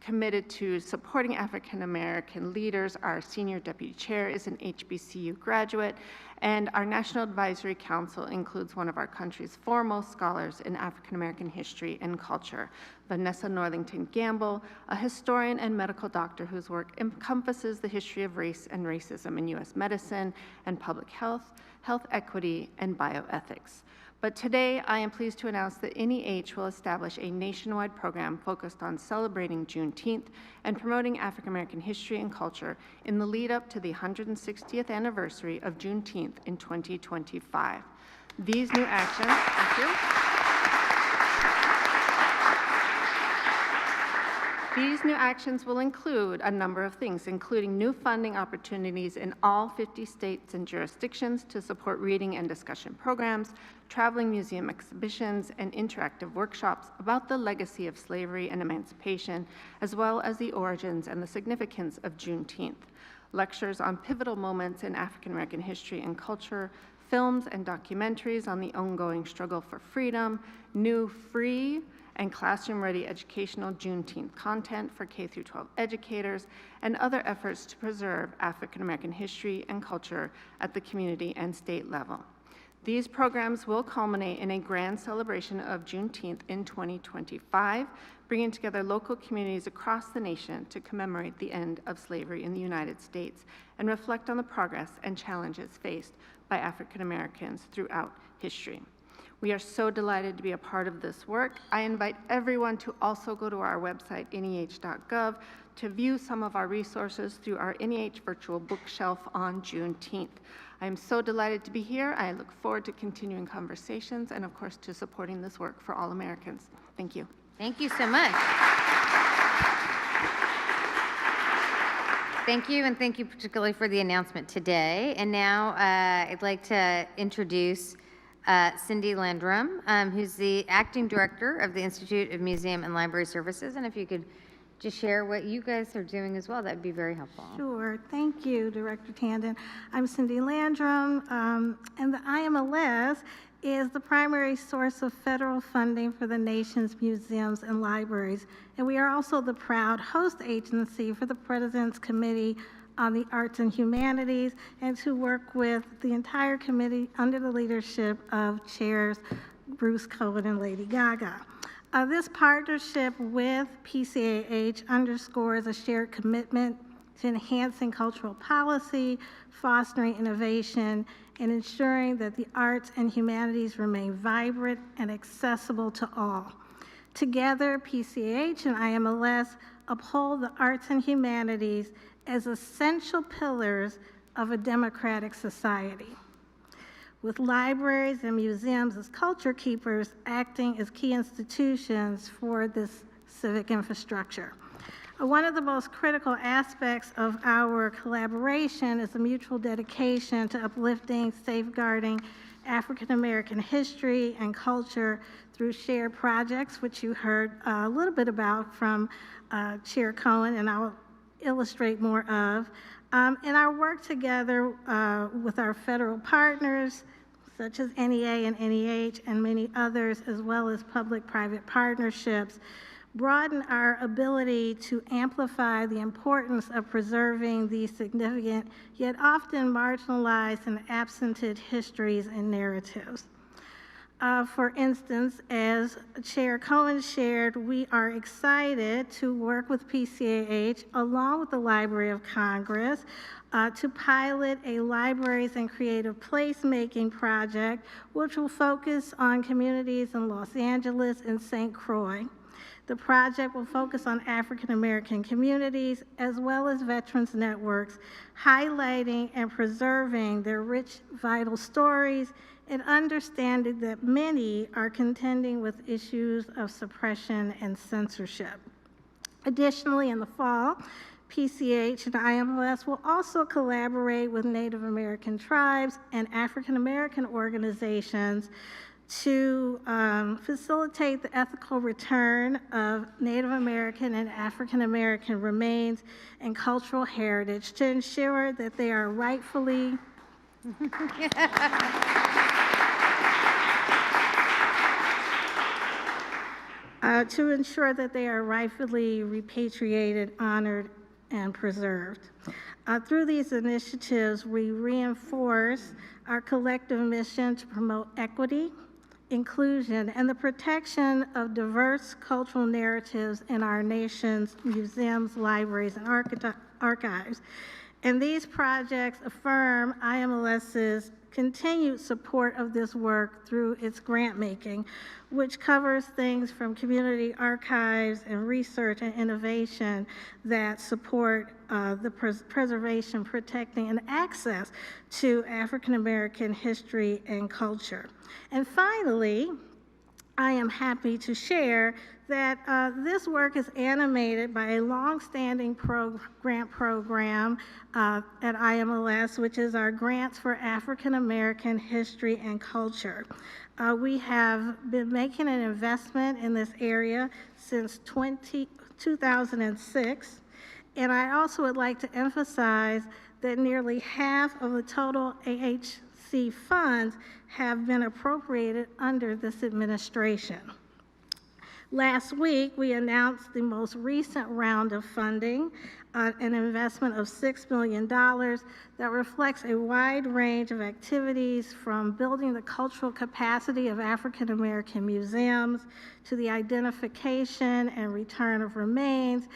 committed to supporting African American leaders. Our senior deputy chair is an HBCU graduate, and our National Advisory Council includes one of our country's foremost scholars in African American history and culture, Vanessa Northington Gamble, a historian and medical doctor whose work encompasses the history of race and racism in U.S. medicine and public health, health equity, and bioethics. But today, I am pleased to announce that NEH will establish a nationwide program focused on celebrating Juneteenth and promoting African American history and culture in the lead up to the 160th anniversary of Juneteenth in 2025. These new actions, thank you. These new actions will include a number of things, including new funding opportunities in all 50 states and jurisdictions to support reading and discussion programs, traveling museum exhibitions, and interactive workshops about the legacy of slavery and emancipation, as well as the origins and the significance of Juneteenth, lectures on pivotal moments in African American history and culture, films and documentaries on the ongoing struggle for freedom, new free and classroom-ready educational Juneteenth content for K through 12 educators, and other efforts to preserve African American history and culture at the community and state level. These programs will culminate in a grand celebration of Juneteenth in 2025, bringing together local communities across the nation to commemorate the end of slavery in the United States and reflect on the progress and challenges faced by African Americans throughout history. We are so delighted to be a part of this work. I invite everyone to also go to our website, NEH.gov, to view some of our resources through our NEH virtual bookshelf on Juneteenth. I am so delighted to be here. I look forward to continuing conversations and, of course, to supporting this work for all Americans. Thank you. Thank you so much. Thank you, and thank you particularly for the announcement today. And now I'd like to introduce Cindy Landrum, who's the Acting Director of the Institute of Museum and Library Services. And if you could just share what you guys are doing as well, that would be very helpful. Sure. Thank you, Director Tandon. I'm Cindy Landrum, and the IMLS is the primary source of federal funding for the nation's museums and libraries. And we are also the proud host agency for the President's Committee on the Arts and Humanities, and to work with the entire committee under the leadership of Chairs Bruce Cohen and Lady Gaga. This partnership with PCAH underscores a shared commitment to enhancing cultural policy, fostering innovation, and ensuring that the arts and humanities remain vibrant and accessible to all. Together, PCAH and IMLS uphold the arts and humanities as essential pillars of a democratic society, with libraries and museums as culture keepers acting as key institutions for this civic infrastructure. One of the most critical aspects of our collaboration is the mutual dedication to uplifting, safeguarding African American history and culture through shared projects, which you heard a little bit about from Chair Cohen, and I'll illustrate more of, and our work together with our federal partners, such as NEA and NEH and many others, as well as public-private partnerships, broaden our ability to amplify the importance of preserving these significant, yet often marginalized and absented histories and narratives. For instance, as Chair Cohen shared, we are excited to work with PCAH along with the Library of Congress to pilot a libraries and creative placemaking project, which will focus on communities in Los Angeles and St. Croix. The project will focus on African American communities as well as veterans networks, highlighting and preserving their rich, vital stories and understanding that many are contending with issues of suppression and censorship. Additionally, in the fall, PCH and IMLS will also collaborate with Native American tribes and African American organizations to facilitate the ethical return of Native American and African American remains and cultural heritage to ensure that they are rightfully repatriated, honored, and preserved. Through these initiatives, we reinforce our collective mission to promote equity, inclusion, and the protection of diverse cultural narratives in our nation's museums, libraries, and archives. And these projects affirm IMLS's continued support of this work through its grant making, which covers things from community archives and research and innovation that support the preservation, protecting, and access to African American history and culture. And finally, I am happy to share that this work is animated by a long-standing grant program at IMLS, which is our Grants for African American History and Culture. We have been making an investment in this area since 2006, and I also would like to emphasize that nearly half of the total AHC funds have been appropriated under this administration. Last week, we announced the most recent round of funding, an investment of $6 million that reflects a wide range of activities from building the cultural capacity of African American museums to the identification and return of remains,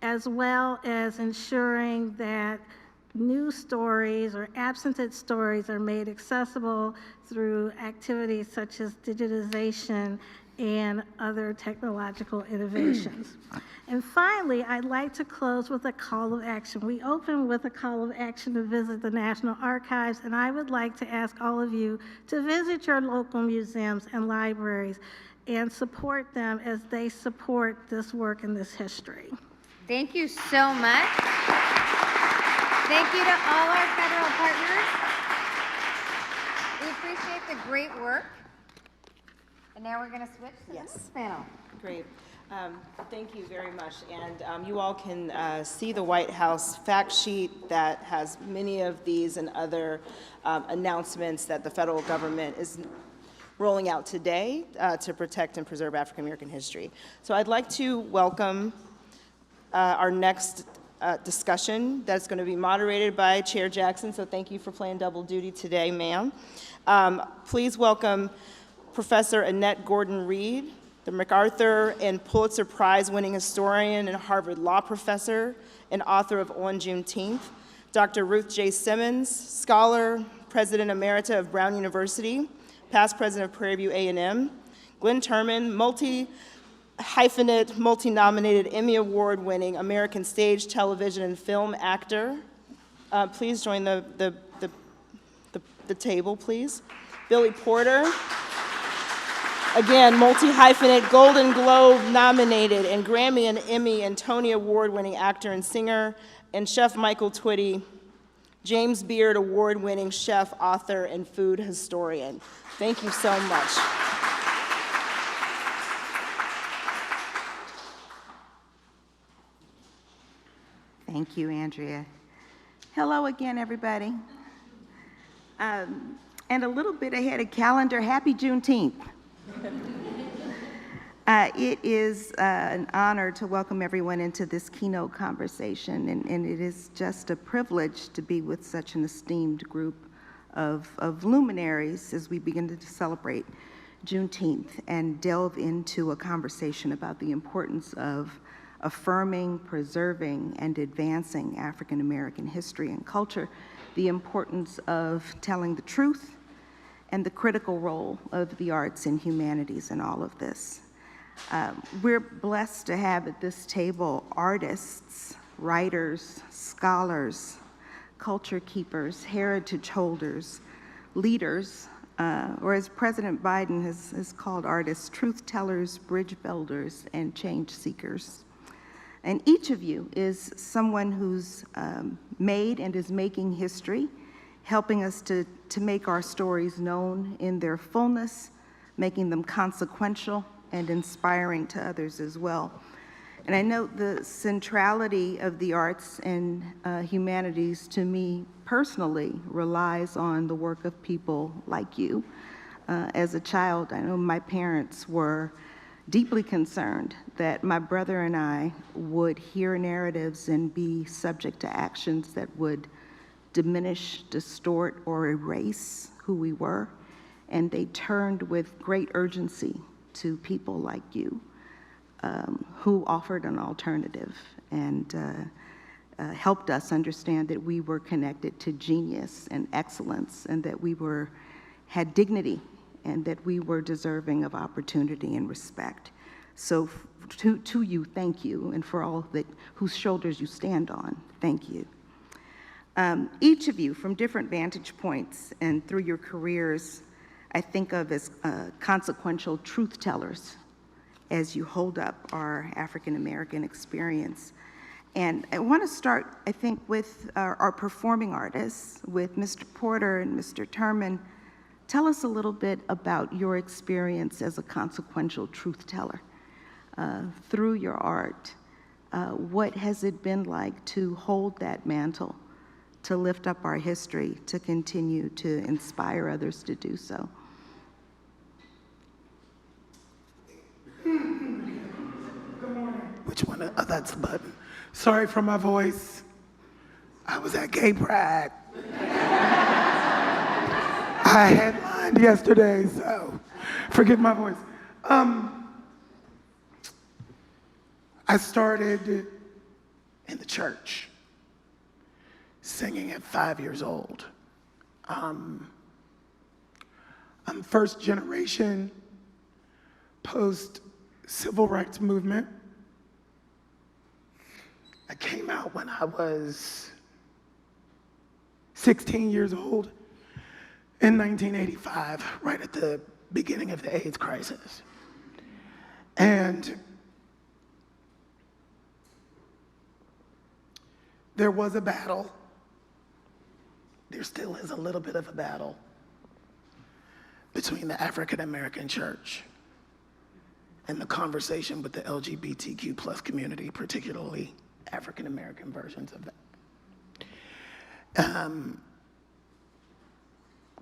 as well as ensuring that new stories or absented stories are made accessible through activities such as digitization and other technological innovations. And finally, I'd like to close with a call of action. We open with a call of action to visit the National Archives, and I would like to ask all of you to visit your local museums and libraries and support them as they support this work and this history. Thank you so much. Thank you to all our federal partners. We appreciate the great work. And now we're going to switch to the next panel. Great. Thank you very much. And you all can see the White House fact sheet that has many of these and other announcements that the federal government is rolling out today to protect and preserve African American history. So I'd like to welcome our next discussion that's going to be moderated by Chair Jackson. So thank you for playing double duty today, ma'am. Please welcome Professor Annette Gordon-Reed, the MacArthur and Pulitzer Prize-winning historian and Harvard Law professor and author of On Juneteenth, Dr. Ruth J. Simmons, scholar, President Emerita of Brown University, past president of Prairie View A&M, Glenn Turman, multi-hyphenate, multi-nominated Emmy Award-winning American stage, television, and film actor. Please join the table, please. Billy Porter. Again, multi-hyphenate, Golden Globe nominated and Grammy and Emmy and Tony Award-winning actor and singer, and Chef Michael Twitty, James Beard Award-winning chef, author, and food historian. Thank you so much. Thank you, Andrea. Hello again, everybody. And a little bit ahead of calendar, happy Juneteenth. It is an honor to welcome everyone into this keynote conversation, and it is just a privilege to be with such an esteemed group of luminaries as we begin to celebrate Juneteenth and delve into a conversation about the importance of affirming, preserving, and advancing African American history and culture, the importance of telling the truth, and the critical role of the arts and humanities in all of this. We're blessed to have at this table artists, writers, scholars, culture keepers, heritage holders, leaders, or as President Biden has called artists, truth tellers, bridge builders, and change seekers. And each of you is someone who's made and is making history, helping us to make our stories known in their fullness, making them consequential and inspiring to others as well. And I know the centrality of the arts and humanities to me personally relies on the work of people like you. As a child, I know my parents were deeply concerned that my brother and I would hear narratives and be subject to actions that would diminish, distort, or erase who we were. And they turned with great urgency to people like you who offered an alternative and helped us understand that we were connected to genius and excellence and that we had dignity and that we were deserving of opportunity and respect. So to you, thank you, and for all that whose shoulders you stand on, thank you. Each of you, from different vantage points and through your careers, I think of as consequential truth tellers as you hold up our African American experience. And I want to start, I think, with our performing artists, with Mr. Porter and Mr. Turman. Tell us a little bit about your experience as a consequential truth teller through your art. What has it been like to hold that mantle, to lift up our history, to continue to inspire others to do so? Which one? Oh, that's the button. Sorry for my voice. I was at Gay Pride. I headlined yesterday, so forgive my voice. I started in the church, singing at 5 years old. I'm first generation post-civil rights movement. I came out when I was 16 years old in 1985, right at the beginning of the AIDS crisis. And there was a battle. There still is a little bit of a battle between the African American church and the conversation with the LGBTQ plus community, particularly African American versions of that.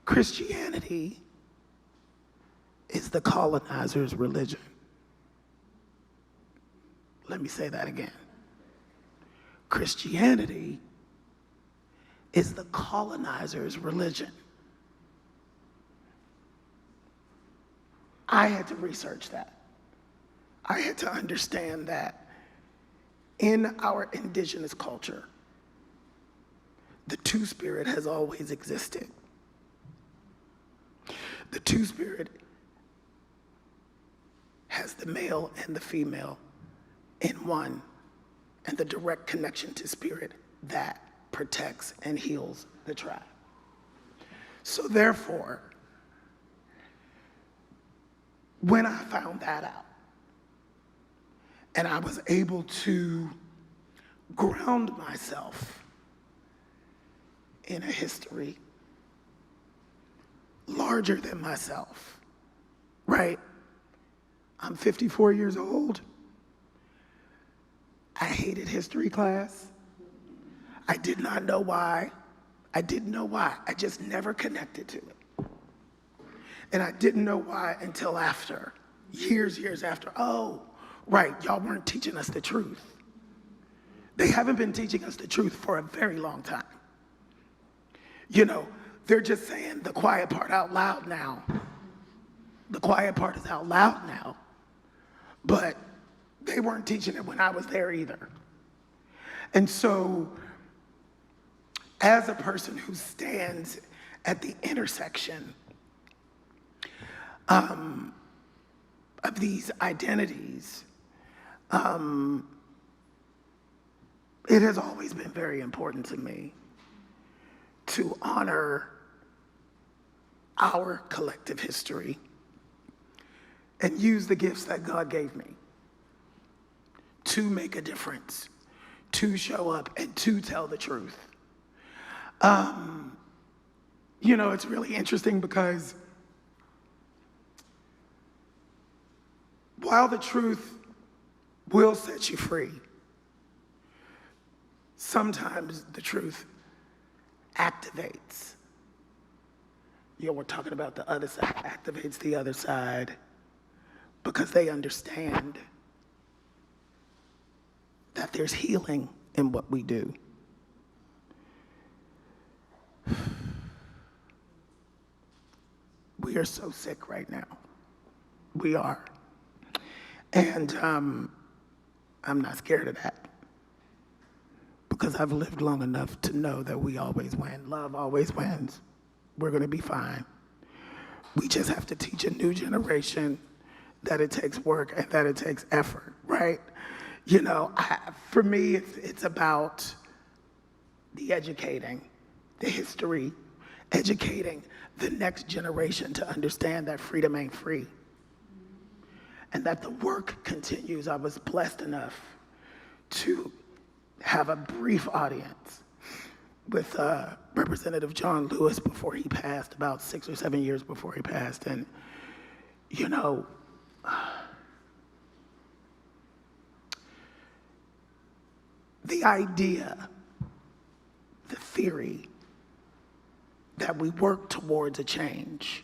Christianity is the colonizer's religion. Let me say that again. Christianity is the colonizer's religion. I had to research that. I had to understand that in our indigenous culture, the two-spirit has always existed. The two-spirit has the male and the female in one, and the direct connection to spirit that protects and heals the tribe. So therefore, when I found that out, and I was able to ground myself in a history larger than myself, right? I'm 54 years old. I hated history class. I did not know why. I didn't know why. I just never connected to it. And I didn't know why until after, years after. Oh, right, y'all weren't teaching us the truth. They haven't been teaching us the truth for a very long time. You know, they're just saying the quiet part out loud now. The quiet part is out loud now. But they weren't teaching it when I was there either. And so, as a person who stands at the intersection, of these identities, it has always been very important to me to honor our collective history and use the gifts that God gave me to make a difference, to show up, and to tell the truth. You know, it's really interesting because while the truth will set you free, sometimes the truth activates. You know, we're talking about the other side, activates the other side because they understand that there's healing in what we do. We are so sick right now. We are. And I'm not scared of that because I've lived long enough to know that we always win. Love always wins. We're going to be fine. We just have to teach a new generation that it takes work and that it takes effort, right? You know, for me, it's about the educating, the history, educating the next generation to understand that freedom ain't free and that the work continues. I was blessed enough to have a brief audience with Representative John Lewis before he passed, about 6 or 7 years before he passed. And, you know, the idea, the theory that we work towards a change,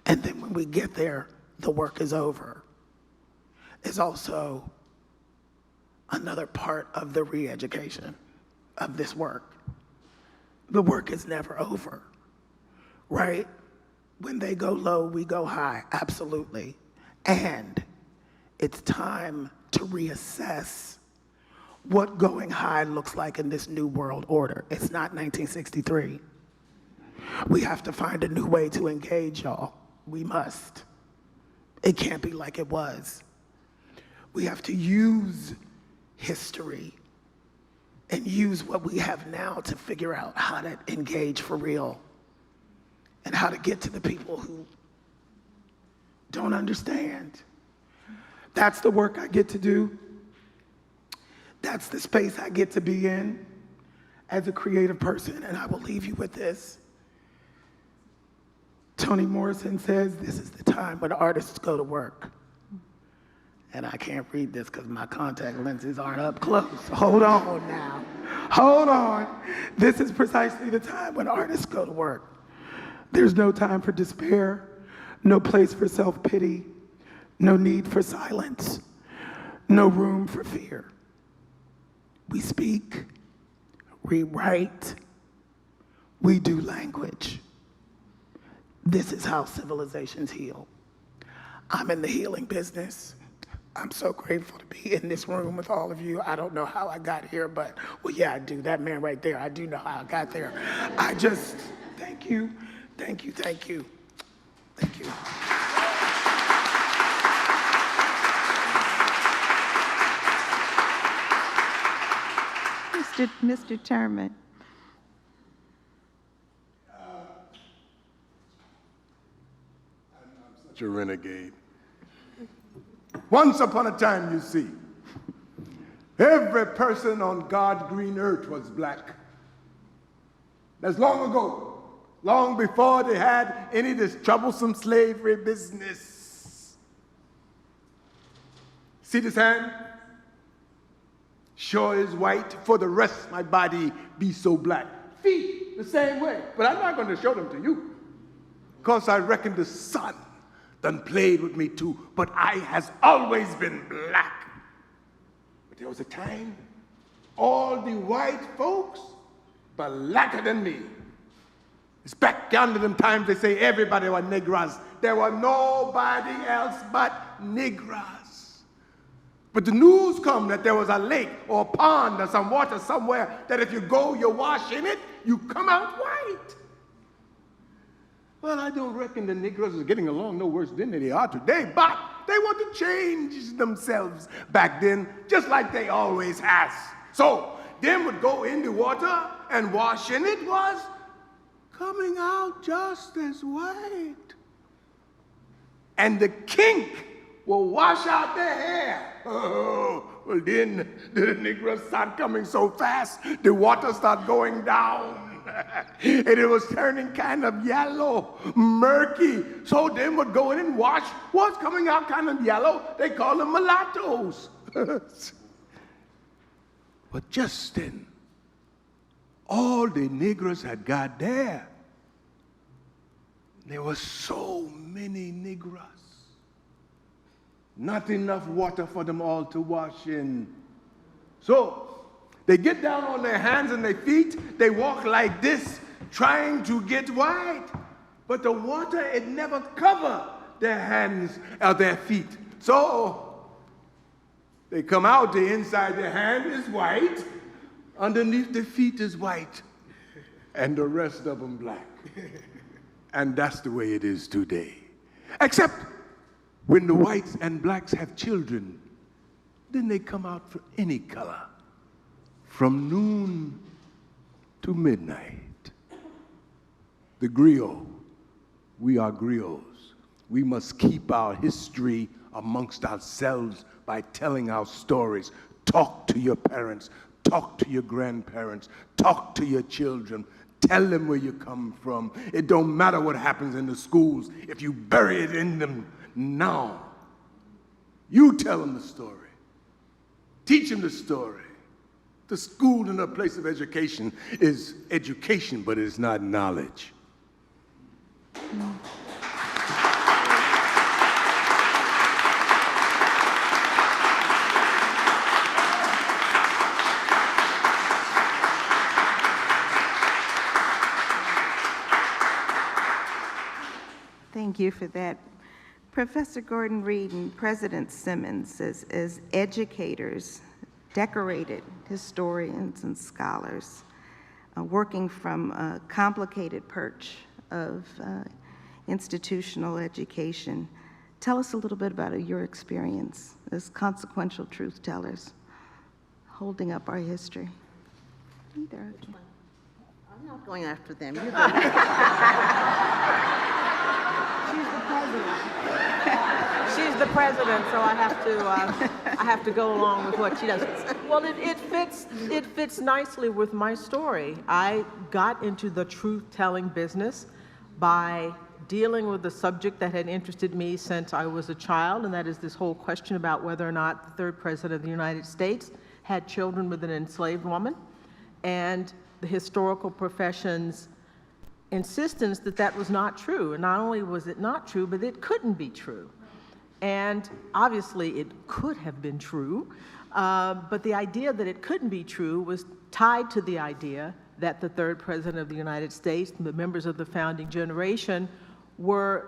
and then when we get there, the work is over, is also another part of the re-education of this work. The work is never over, right? When they go low, we go high, absolutely. And it's time to reassess what going high looks like in this new world order. It's not 1963. We have to find a new way to engage, y'all. We must. It can't be like it was. We have to use history and use what we have now to figure out how to engage for real and how to get to the people who don't understand. That's the work I get to do. That's the space I get to be in as a creative person, and I will leave you with this. Toni Morrison says this is the time when artists go to work. And I can't read this because my contact lenses aren't up close. Hold on now. Hold on. This is precisely the time when artists go to work. There's no time for despair, no place for self-pity, no need for silence, no room for fear. We speak, we write, we do language. This is how civilizations heal. I'm in the healing business. I'm so grateful to be in this room with all of you. I don't know how I got here, but, well, yeah, I do. That man right there, I do know how I got there. I just, thank you, thank you, thank you, thank you. Mr. Terman. I'm such a renegade. Once upon a time, you see, every person on God's green earth was black. That's long ago, long before they had any of this troublesome slavery business. See this hand? Sure is white, for the rest my body be so black. Feet, the same way, but I'm not going to show them to you, because I reckon the sun done played with me too, but I has always been black. But there was a time, all the white folks blacker than me. It's back yonder them times they say everybody were Negras. There were nobody else but Negras. But the news come that there was a lake or a pond or some water somewhere that if you go, you wash in it, you come out white. Well, I don't reckon the Negroes are getting along no worse than they are today, but they want to change themselves back then, just like they always has. So, them would go in the water and wash, and it was coming out just as white. And the kink will wash out their hair. Oh, well then the Negroes start coming so fast, the water start going down. And it was turning kind of yellow, murky. So them would go in and wash what's coming out kind of yellow. They call them mulattoes. But just then, all the Negroes had got there. There were so many Negroes. Not enough water for them all to wash in. So they get down on their hands and their feet. They walk like this, trying to get white. But the water, it never covered their hands or their feet. So they come out, the inside their hand is white, underneath the feet is white, and the rest of them black. And that's the way it is today. Except when the whites and blacks have children, then they come out for any color, from noon to midnight. The griot, we are griots. We must keep our history amongst ourselves by telling our stories. Talk to your parents, talk to your grandparents, talk to your children. Tell them where you come from. It don't matter what happens in the schools if you bury it in them now. You tell them the story. Teach them the story. The school and a place of education is education, but it's not knowledge. Thank you for that. Professor Gordon Reed and President Simmons, as educators, decorated historians and scholars, working from a complicated perch of institutional education, tell us a little bit about your experience as consequential truth tellers, holding up our history. Either of you. I'm not going after them. You're She's the president, so I have to go along with what she does. Well, it fits nicely with my story. I got into the truth-telling business by dealing with the subject that had interested me since I was a child, and that is this whole question about whether or not the third president of the United States had children with an enslaved woman, and the historical profession's insistence that that was not true. And not only was it not true, but it couldn't be true. And obviously it could have been true, but the idea that it couldn't be true was tied to the idea that the third president of the United States, the members of the founding generation, were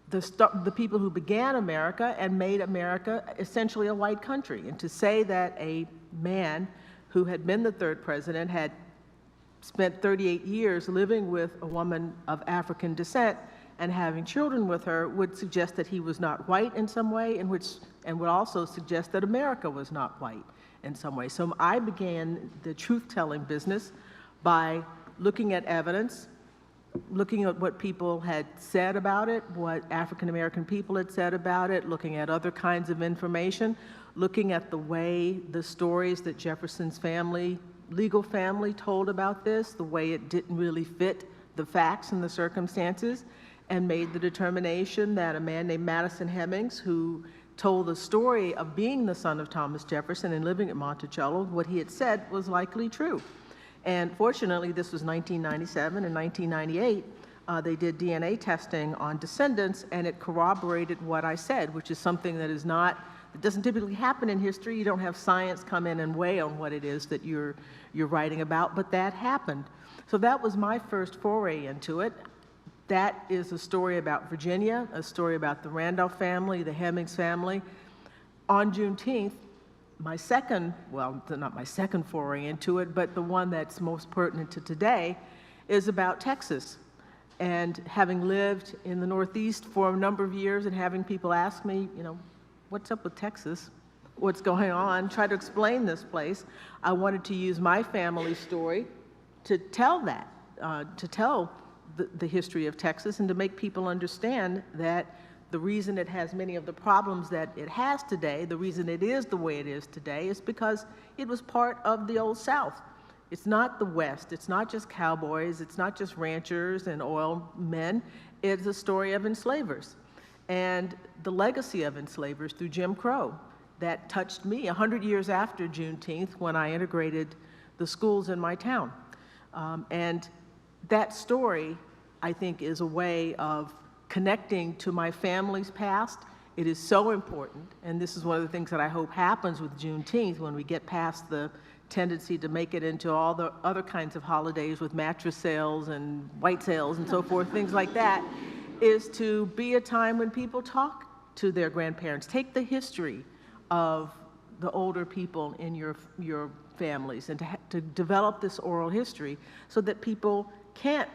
the people who began America and made America essentially a white country. And to say that a man who had been the third president had spent 38 years living with a woman of African descent and having children with her would suggest that he was not white in some way, and would also suggest that America was not white in some way. So I began the truth-telling business by looking at evidence, looking at what people had said about it, what African-American people had said about it, looking at other kinds of information, looking at the way the stories that Jefferson's family, legal family, told about this, the way it didn't really fit the facts and the circumstances, and made the determination that a man named Madison Hemings, who told the story of being the son of Thomas Jefferson and living at Monticello, what he had said was likely true. And fortunately, this was 1997 and 1998. They did DNA testing on descendants, and it corroborated what I said, which is something that is not, it doesn't typically happen in history. You don't have science come in and weigh on what it is that you're writing about, but that happened. So that was my first foray into it. That is a story about Virginia, a story about the Randolph family, the Hemings family. On Juneteenth, my second, well, not my second foray into it, but the one that's most pertinent to today, is about Texas. And having lived in the Northeast for a number of years and having people ask me, you know, what's up with Texas? What's going on? Try to explain this place. I wanted to use my family story to tell that, to tell the history of Texas and to make people understand that the reason it has many of the problems that it has today, the reason it is the way it is today, is because it was part of the Old South. It's not the West. It's not just cowboys. It's not just ranchers and oil men. It's a story of enslavers and the legacy of enslavers through Jim Crow that touched me 100 years after Juneteenth when I integrated the schools in my town. And that story, I think, is a way of connecting to my family's past. It is so important, and this is one of the things that I hope happens with Juneteenth when we get past the tendency to make it into all the other kinds of holidays with mattress sales and white sales and so forth, things like that, is to be a time when people talk to their grandparents. Take the history of the older people in your families and to develop this oral history so that people can't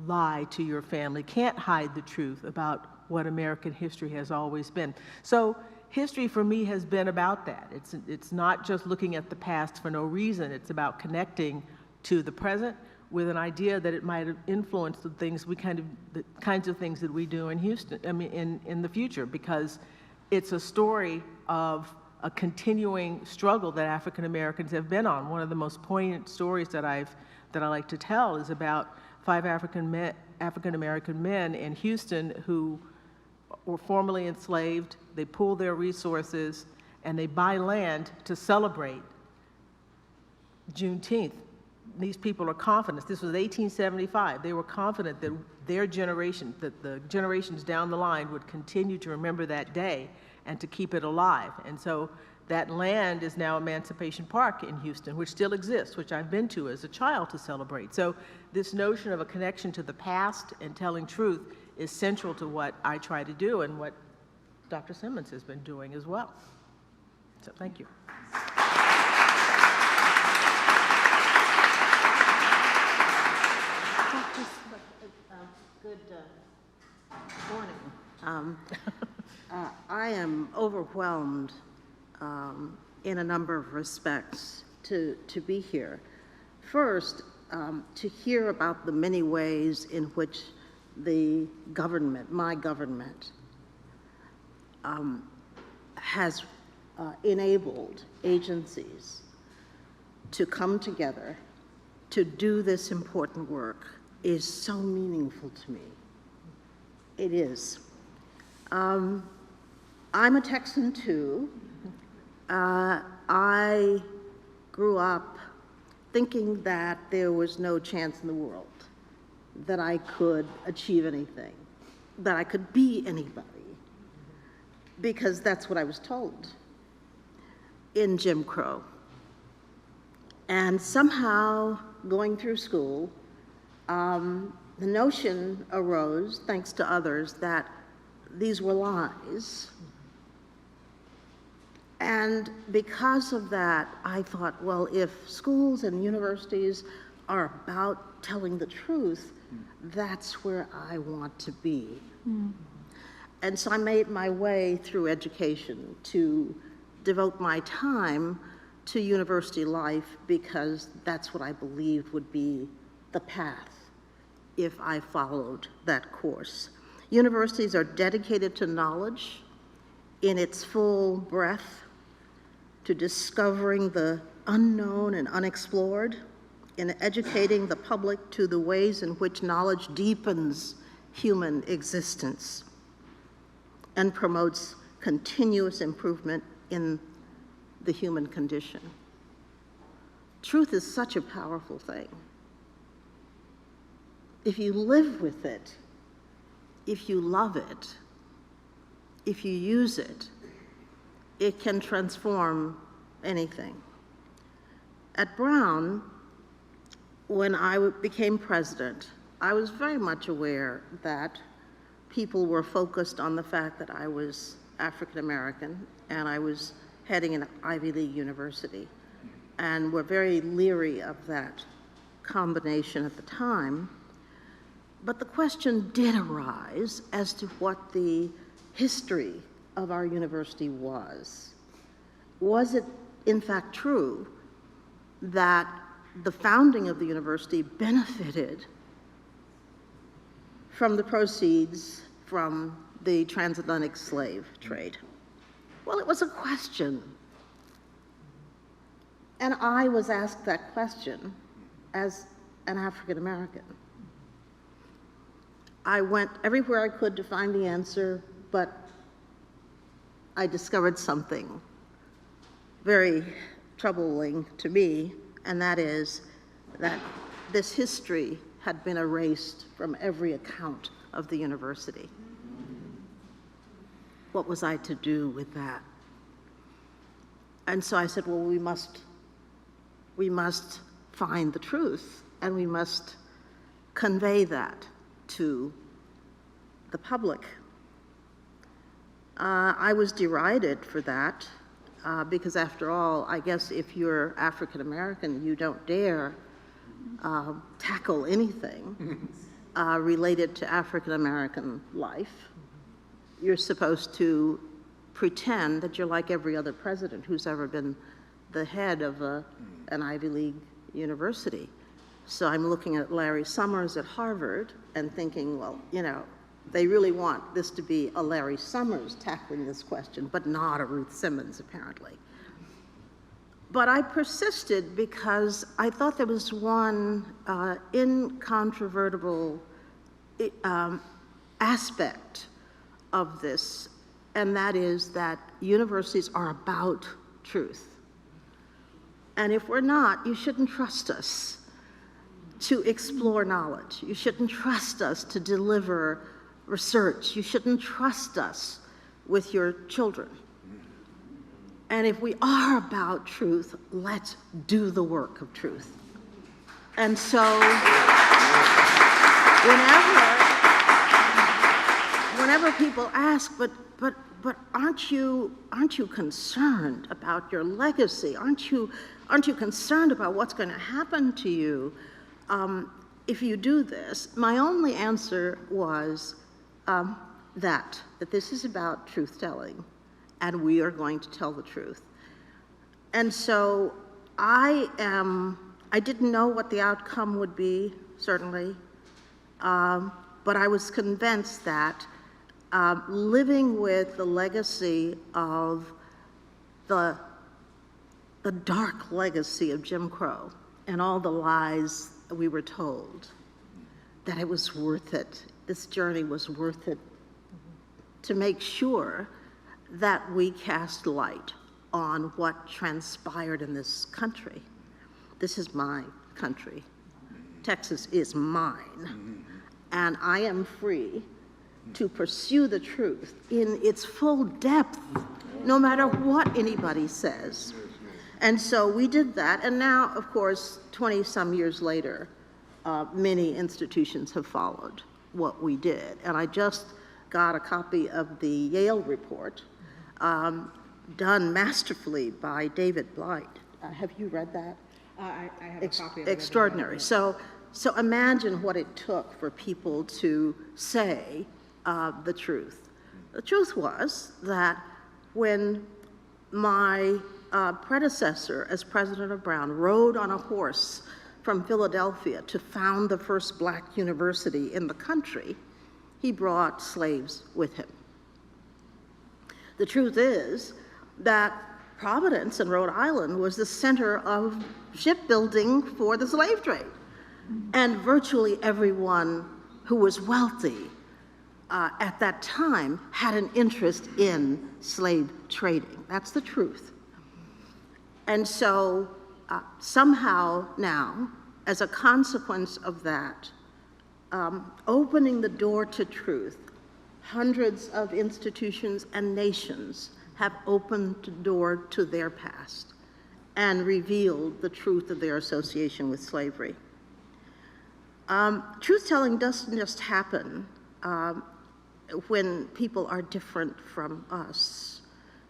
lie to your family, can't hide the truth about what American history has always been. So history for me has been about that. It's not just looking at the past for no reason. It's about connecting to the present with an idea that it might have influenced the things the kinds of things that we do in Houston, I mean, in the future, because it's a story of a continuing struggle that African Americans have been on. One of the most poignant stories that I like to tell is about 5 African American men in Houston who were formerly enslaved. They pool their resources and they buy land to celebrate Juneteenth. These people are confident. This was 1875. They were confident that their generation, that the generations down the line would continue to remember that day and to keep it alive. And so that land is now Emancipation Park in Houston, which still exists, which I've been to as a child to celebrate. So this notion of a connection to the past and telling truth is central to what I try to do and what Dr. Simmons has been doing as well. So thank you. Good morning. I am overwhelmed in a number of respects to be here. First, to hear about the many ways in which the government, my government, has enabled agencies to come together to do this important work is so meaningful to me. It is. I'm a Texan too. I grew up thinking that there was no chance in the world that I could achieve anything, that I could be anybody, because that's what I was told in Jim Crow. And somehow, going through school, the notion arose, thanks to others, that these were lies. And because of that, I thought, well, if schools and universities are about telling the truth, that's where I want to be. And so I made my way through education to devote my time to university life because that's what I believed would be the path if I followed that course. Universities are dedicated to knowledge in its full breadth, to discovering the unknown and unexplored, in educating the public to the ways in which knowledge deepens human existence and promotes continuous improvement in the human condition. Truth is such a powerful thing. If you live with it, if you love it, if you use it, it can transform anything. At Brown, when I became president, I was very much aware that people were focused on the fact that I was African American and I was heading an Ivy League university, and were very leery of that combination at the time. But the question did arise as to what the history of our university was. Was it, in fact, true that the founding of the university benefited from the proceeds from the transatlantic slave trade? Well, it was a question. And I was asked that question as an African American. I went everywhere I could to find the answer, but I discovered something very troubling to me, and that is that this history had been erased from every account of the university. What was I to do with that? And so I said, well, we must find the truth, and we must convey that to the public. I was derided for that, because after all, I guess if you're African American, you don't dare tackle anything related to African American life. You're supposed to pretend that you're like every other president who's ever been the head of an Ivy League university. So I'm looking at Larry Summers at Harvard and thinking, well, you know, they really want this to be a Larry Summers tackling this question, but not a Ruth Simmons, apparently. But I persisted because I thought there was one incontrovertible aspect of this, and that is that universities are about truth. And if we're not, you shouldn't trust us to explore knowledge. You shouldn't trust us to deliver research. You shouldn't trust us with your children. And if we are about truth, let's do the work of truth. And so whenever people ask, but aren't you concerned about your legacy? Aren't you concerned about what's going to happen to you if you do this? My only answer was that this is about truth-telling, and we are going to tell the truth. And so I didn't know what the outcome would be, certainly, but I was convinced that living with the legacy of the dark legacy of Jim Crow and all the lies we were told, that it was worth it. This journey was worth it to make sure that we cast light on what transpired in this country. This is my country. Texas is mine. And I am free to pursue the truth in its full depth, no matter what anybody says. And so we did that, and now, of course, 20-some years later, many institutions have followed what we did. And I just got a copy of the Yale report, done masterfully by David Blight. Have you read that? I have a copy of it. Extraordinary. So imagine what it took for people to say the truth. The truth was that when my predecessor as president of Brown rode on a horse from Philadelphia to found the first black university in the country, he brought slaves with him. The truth is that Providence in Rhode Island was the center of shipbuilding for the slave trade. And virtually everyone who was wealthy at that time had an interest in slave trading. That's the truth. And so somehow now, as a consequence of that, opening the door to truth, hundreds of institutions and nations have opened the door to their past and revealed the truth of their association with slavery. Truth-telling doesn't just happen when people are different from us.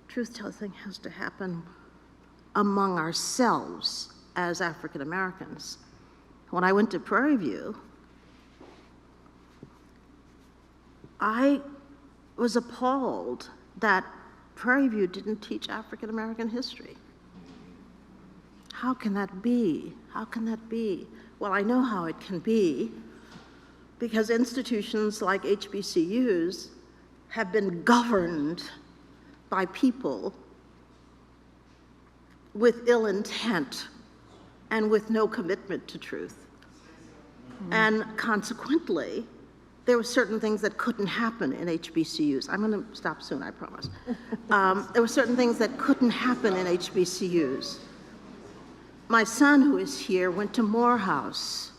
Truth-telling has to happen among ourselves as African Americans. When I went to Prairie View, I was appalled that Prairie View didn't teach African American history. How can that be? How can that be? Well, I know how it can be, because institutions like HBCUs have been governed by people with ill intent and with no commitment to truth. And consequently, there were certain things that couldn't happen in HBCUs. I'm going to stop soon, I promise. There were certain things that couldn't happen in HBCUs. My son, who is here, went to Morehouse.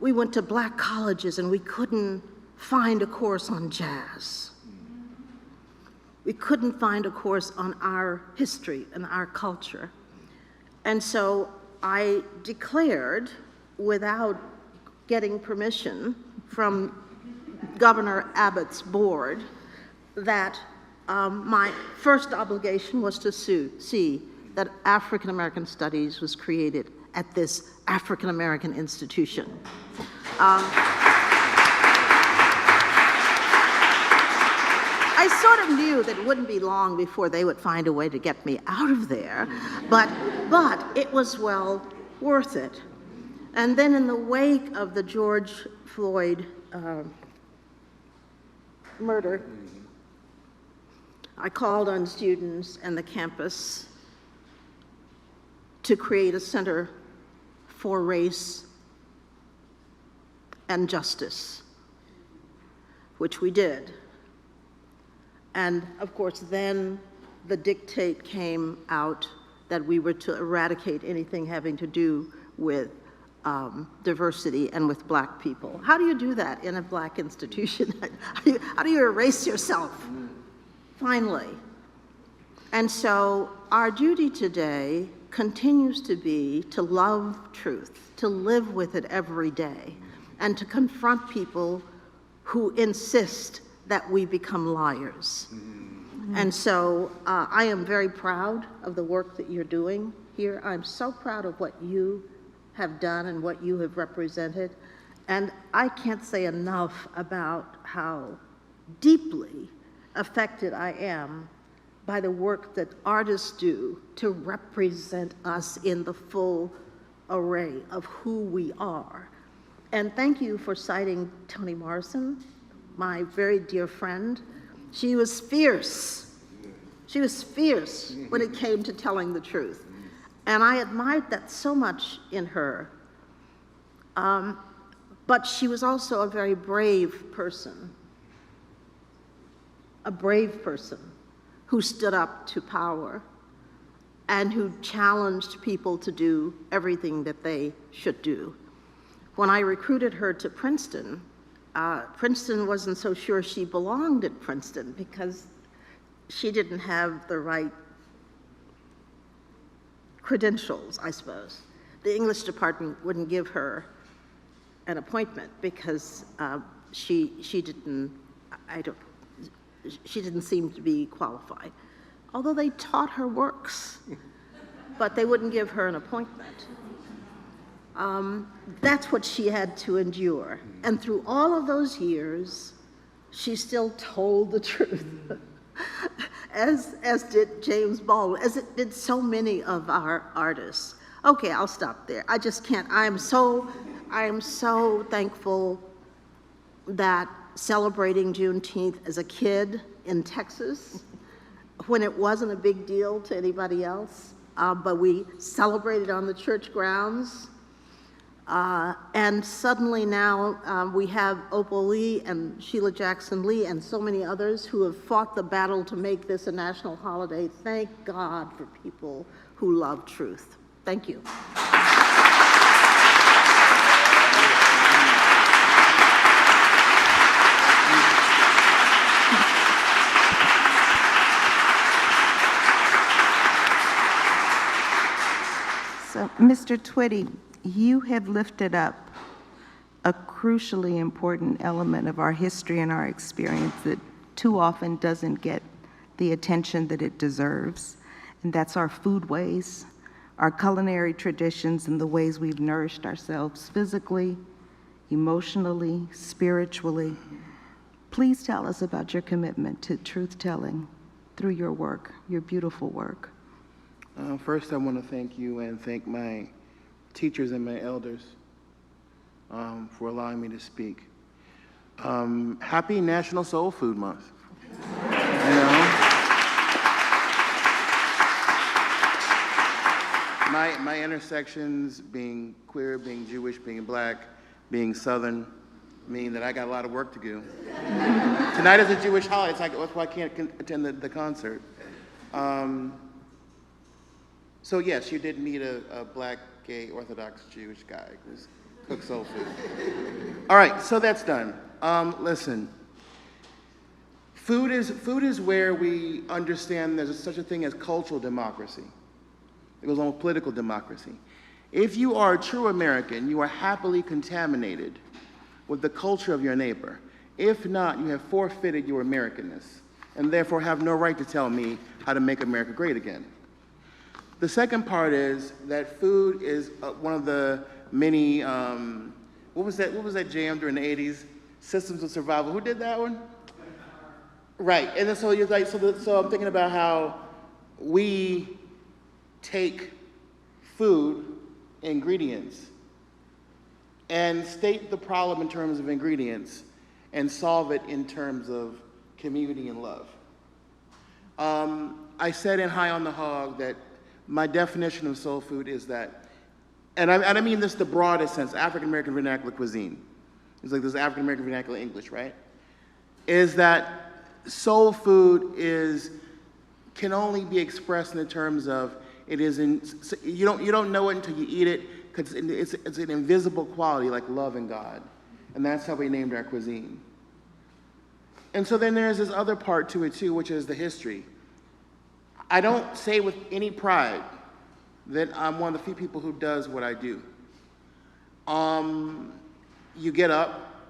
We went to black colleges and we couldn't find a course on jazz. We couldn't find a course on our history and our culture. And so I declared, without getting permission from Governor Abbott's board, that my first obligation was to see that African American Studies was created at this African American institution. I sort of knew that it wouldn't be long before they would find a way to get me out of there, but it was well worth it. And then in the wake of the George Floyd murder, I called on students and the campus to create a center for race and justice, which we did. And of course, then the dictate came out that we were to eradicate anything having to do with diversity and with black people. How do you do that in a black institution? How do you erase yourself, finally? And so our duty today continues to be to love truth, to live with it every day, and to confront people who insist that we become liars. And so I am very proud of the work that you're doing here. I'm so proud of what you have done and what you have represented. And I can't say enough about how deeply affected I am by the work that artists do to represent us in the full array of who we are. And thank you for citing Toni Morrison, my very dear friend. She was fierce. She was fierce when it came to telling the truth. And I admired that so much in her. But she was also a very brave person. A brave person who stood up to power and who challenged people to do everything that they should do. When I recruited her to Princeton, Princeton wasn't so sure she belonged at Princeton because she didn't have the right credentials, I suppose. The English department wouldn't give her an appointment because she didn't seem to be qualified. Although they taught her works, but they wouldn't give her an appointment. That's what she had to endure. And through all of those years, she still told the truth, as did James Baldwin, as it did so many of our artists. Okay, I'll stop there. I just can't. I am so thankful that celebrating Juneteenth as a kid in Texas, when it wasn't a big deal to anybody else, but we celebrated on the church grounds. And suddenly now we have Opal Lee and Sheila Jackson Lee and so many others who have fought the battle to make this a national holiday. Thank God for people who love truth. Thank you. So, Mr. Twitty, you have lifted up a crucially important element of our history and our experience that too often doesn't get the attention that it deserves, and that's our foodways, our culinary traditions, and the ways we've nourished ourselves physically, emotionally, spiritually, Please tell us about your commitment to truth-telling through your work, your beautiful work. First, I want to thank you and thank my teachers and my elders for allowing me to speak. Happy National Soul Food Month. You know? My intersections, being queer, being Jewish, being black, being Southern, mean that I got a lot of work to do. Tonight is a Jewish holiday, that's why I can't attend the concert. So yes, you did meet a black, gay, Orthodox Jewish guy who's cooked soul food. All right, so that's done. Listen, food is where we understand there's such a thing as cultural democracy. It goes on with political democracy. If you are a true American, you are happily contaminated with the culture of your neighbor. If not, you have forfeited your Americanness and therefore have no right to tell me how to make America great again. The second part is that food is one of the many, what was that jam during the 80s? Systems of Survival. Who did that one? Right, and then so you're like, so I'm thinking about how we take food ingredients and state the problem in terms of ingredients and solve it in terms of community and love. I said in High on the Hog that my definition of soul food is that, and I mean this the broadest sense, African American vernacular cuisine. It's like this African American vernacular English, right? Is that soul food can only be expressed in the terms of you don't know it until you eat it, because it's an invisible quality like love and God. And that's how we named our cuisine. And so then there's this other part to it too, which is the history. I don't say with any pride that I'm one of the few people who does what I do. You get up,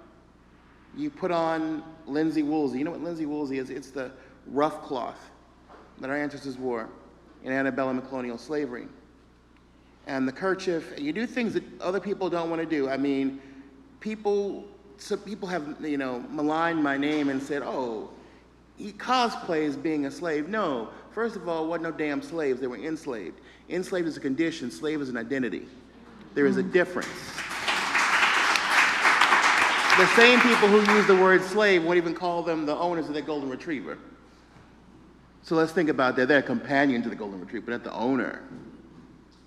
you put on linsey woolsey. You know what linsey woolsey is? It's the rough cloth that our ancestors wore in antebellum and colonial slavery. And the kerchief, and you do things that other people don't want to do. I mean, some people have, maligned my name and said, oh, he cosplays being a slave. No, first of all, wasn't no damn slaves, they were enslaved. Enslaved is a condition, slave is an identity. There is a difference. The same people who use the word slave won't even call them the owners of their golden retriever. So let's think about that. They're a companion to the golden retriever, but not the owner.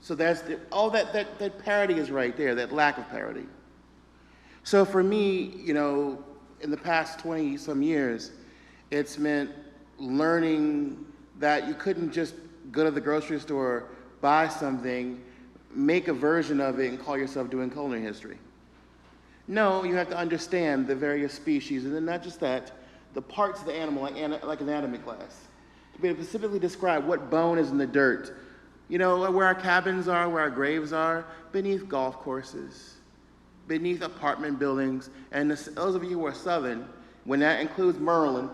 So all that parity is right there, that lack of parity. So for me, in the past 20-some years, it's meant learning that you couldn't just go to the grocery store, buy something, make a version of it, and call yourself doing culinary history. No, you have to understand the various species, and then not just that, the parts of the animal, like anatomy class. To be able to specifically describe what bone is in the dirt, where our cabins are, where our graves are, beneath golf courses, beneath apartment buildings. And those of you who are Southern, when that includes Maryland,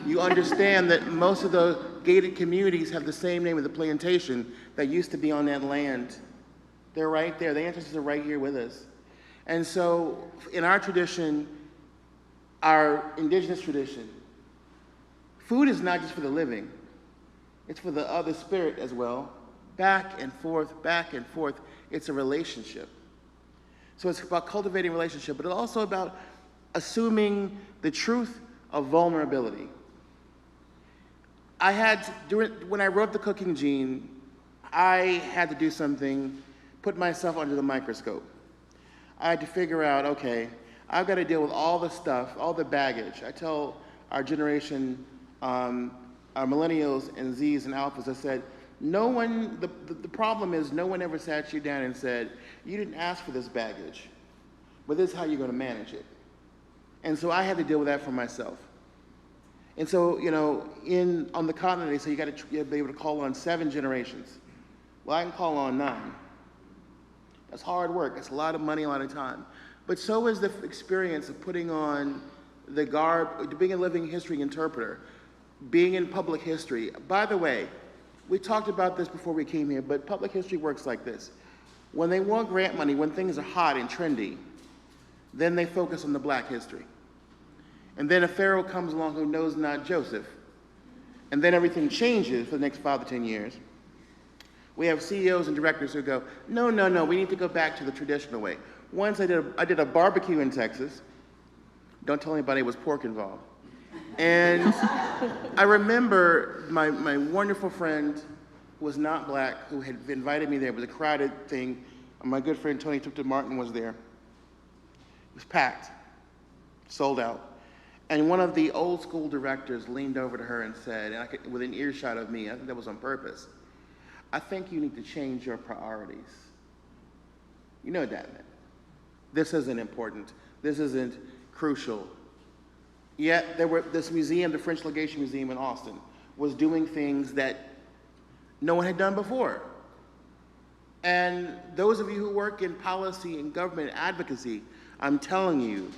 you understand that most of the gated communities have the same name of the plantation that used to be on that land. They're right there. The ancestors are right here with us. And so in our tradition, our indigenous tradition, food is not just for the living. It's for the other spirit as well. Back and forth, it's a relationship. So it's about cultivating relationship, but it's also about assuming the truth of vulnerability. When I wrote The Cooking Gene, I had to do something, put myself under the microscope. I had to figure out, okay, I've got to deal with all the stuff, all the baggage. I tell our generation, our millennials and Zs and alphas, I said, the problem is no one ever sat you down and said, you didn't ask for this baggage, but this is how you're going to manage it. And so I had to deal with that for myself. And so, on the continent, they say you got to be able to call on 7 generations. Well, I can call on 9. That's hard work. It's a lot of money, a lot of time. But so is the experience of putting on the garb, being a living history interpreter, being in public history. By the way, we talked about this before we came here, but public history works like this. When they want grant money, when things are hot and trendy, then they focus on the black history. And then a Pharaoh comes along who knows not Joseph. And then everything changes for the next 5 to 10 years. We have CEOs and directors who go, no, no, no, we need to go back to the traditional way. Once I did a barbecue in Texas. Don't tell anybody it was pork involved. And I remember my wonderful friend who was not black, who had invited me there. It was a crowded thing. My good friend Tony Tipton Martin was there. It was packed, sold out. And one of the old school directors leaned over to her and said, and within earshot of me, I think that was on purpose, I think you need to change your priorities. You know what that meant. This isn't important. This isn't crucial. Yet this museum, the French Legation Museum in Austin, was doing things that no one had done before. And those of you who work in policy and government advocacy, I'm telling you,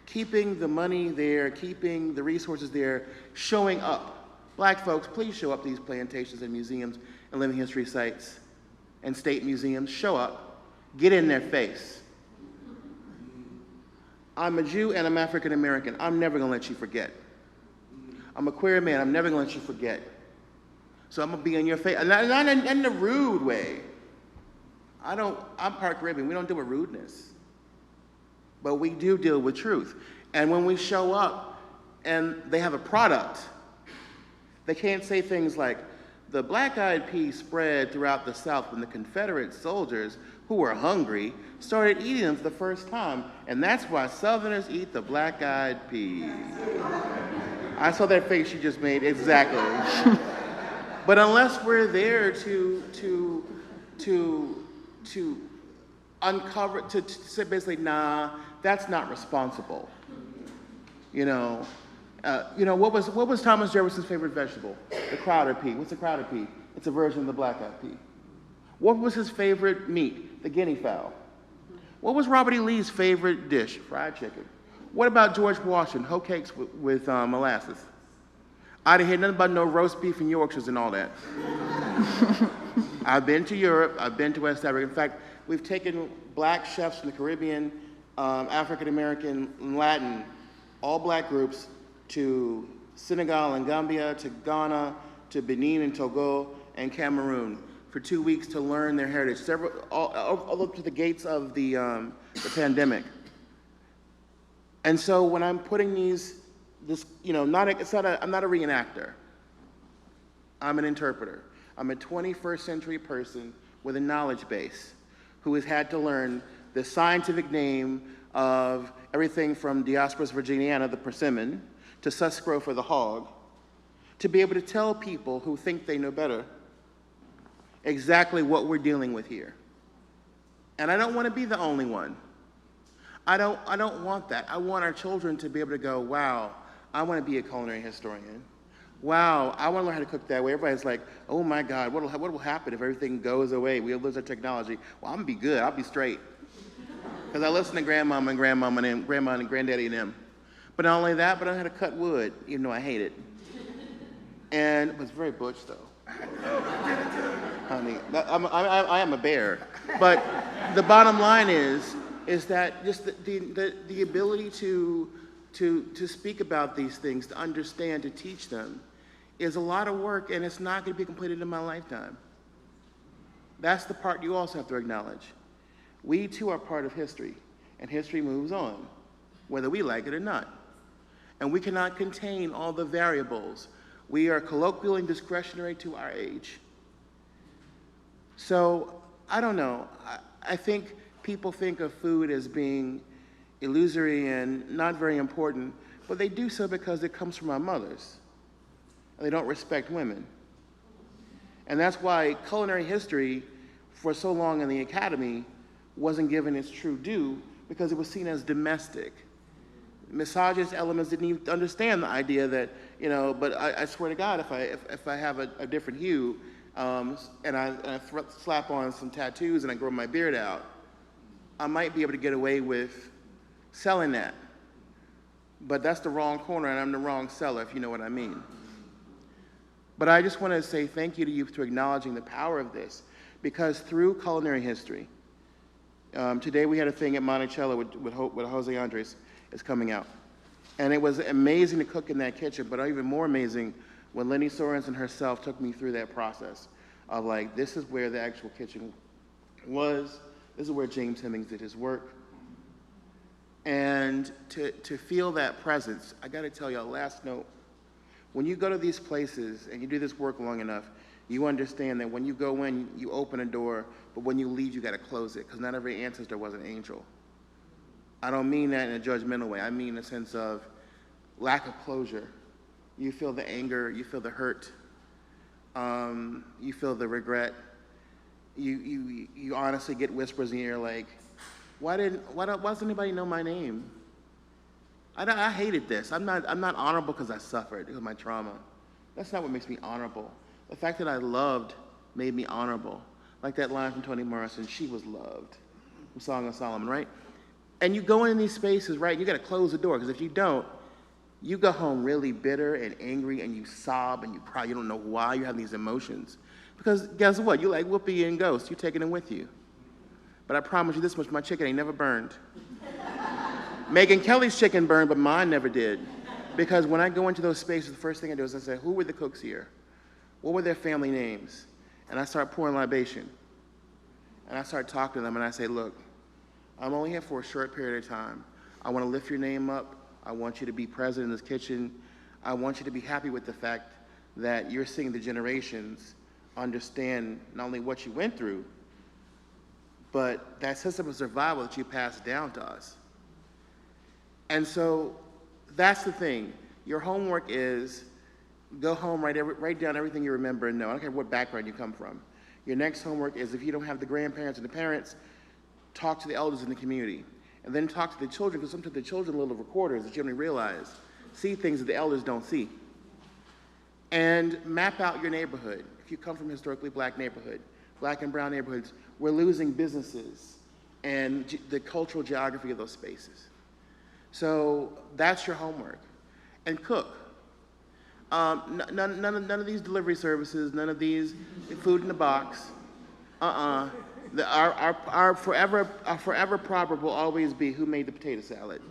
keeping the money there, keeping the resources there, showing up. Black folks, please show up to these plantations and museums and living history sites and state museums. Show up. Get in their face. I'm a Jew and I'm African American. I'm never gonna let you forget. I'm a queer man. I'm never gonna let you forget. So I'm gonna be in your face, not in a rude way. I'm part Caribbean. We don't deal with rudeness. But we do deal with truth. And when we show up and they have a product, they can't say things like, the black-eyed peas spread throughout the South when the Confederate soldiers who were hungry started eating them for the first time, and that's why Southerners eat the black-eyed peas. I saw that face you just made, exactly. But unless we're there to uncover, to say basically, nah, that's not responsible. What was Thomas Jefferson's favorite vegetable? The crowder pea. What's a crowder pea? It's a version of the black-eyed pea. What was his favorite meat? The guinea fowl. What was Robert E. Lee's favorite dish? Fried chicken. What about George Washington? Hoe cakes with molasses. I didn't hear nothing about no roast beef and Yorkshires and all that. I've been to Europe. I've been to West Africa. In fact, we've taken black chefs from the Caribbean, African American, and Latin, all black groups, to Senegal and Gambia, to Ghana, to Benin and Togo, and Cameroon for 2 weeks to learn their heritage, all up to the gates of the pandemic. And so when I'm putting I'm not a reenactor. I'm an interpreter. I'm a 21st century person with a knowledge base who has had to learn the scientific name of everything from Diospyros virginiana, the persimmon, to suscrofa, the hog, to be able to tell people who think they know better exactly what we're dealing with here. And I don't want to be the only one. I don't want that. I want our children to be able to go, wow, I want to be a culinary historian. Wow, I want to learn how to cook that way. Everybody's like, oh my God, what will happen if everything goes away? We'll lose our technology. Well, I'm going to be good. I'll be straight. Because I listen to grandma and granddaddy and them. But not only that, but I know how to cut wood, even though I hate it. And it was very butch, though. Honey, I am a bear. But the bottom line is that just the ability to speak about these things, to understand, to teach them, is a lot of work, and it's not going to be completed in my lifetime. That's the part you also have to acknowledge. We, too, are part of history, and history moves on, whether we like it or not. And we cannot contain all the variables. We are colloquial and discretionary to our age. So, I don't know. I think people think of food as being illusory and not very important, but they do so because it comes from our mothers. And they don't respect women. And that's why culinary history, for so long in the academy, wasn't given its true due, because it was seen as domestic. Misogynist elements didn't even understand the idea that, but I swear to God, if I have a different hue, and I slap on some tattoos and I grow my beard out, I might be able to get away with selling that. But that's the wrong corner, and I'm the wrong seller, if you know what I mean. But I just want to say thank you to you for acknowledging the power of this, because through culinary history, today we had a thing at Monticello with Jose Andres is coming out. And it was amazing to cook in that kitchen, but even more amazing when Lenny Sorensen herself took me through that process of like, this is where the actual kitchen was, this is where James Hemings did his work. And to feel that presence, I gotta tell you, last note, when you go to these places and you do this work long enough, you understand that when you go in, you open a door, but when you leave, you gotta close it, because not every ancestor was an angel. I don't mean that in a judgmental way. I mean in a sense of lack of closure. You feel the anger, you feel the hurt, you feel the regret. You honestly get whispers in your ear like, why doesn't anybody know my name? I hated this. I'm not honorable because I suffered, because of my trauma. That's not what makes me honorable. The fact that I loved made me honorable. Like that line from Toni Morrison, she was loved, from Song of Solomon, right? And you go in these spaces, right, you gotta close the door, because if you don't, you go home really bitter and angry, and you sob and you cry. You don't know why you have these emotions. Because guess what? You like Whoopi and Ghost. You're taking them with you. But I promise you this much, my chicken ain't never burned. Megyn Kelly's chicken burned, but mine never did. Because when I go into those spaces, the first thing I do is I say, who were the cooks here? What were their family names? And I start pouring libation. And I start talking to them, and I say, look, I'm only here for a short period of time. I want to lift your name up. I want you to be present in this kitchen. I want you to be happy with the fact that you're seeing the generations understand not only what you went through, but that system of survival that you passed down to us. And so that's the thing. Your homework is go home, write down everything you remember and know. I don't care what background you come from. Your next homework is, if you don't have the grandparents and the parents, talk to the elders in the community. And then talk to the children, because sometimes the children are little recorders that you don't realize, see things that the elders don't see. And map out your neighborhood. If you come from a historically black neighborhood, black and brown neighborhoods, we're losing businesses and the cultural geography of those spaces. So that's your homework. And cook. None of these delivery services, none of these food in the box. Our forever problem will always be who made the potato salad.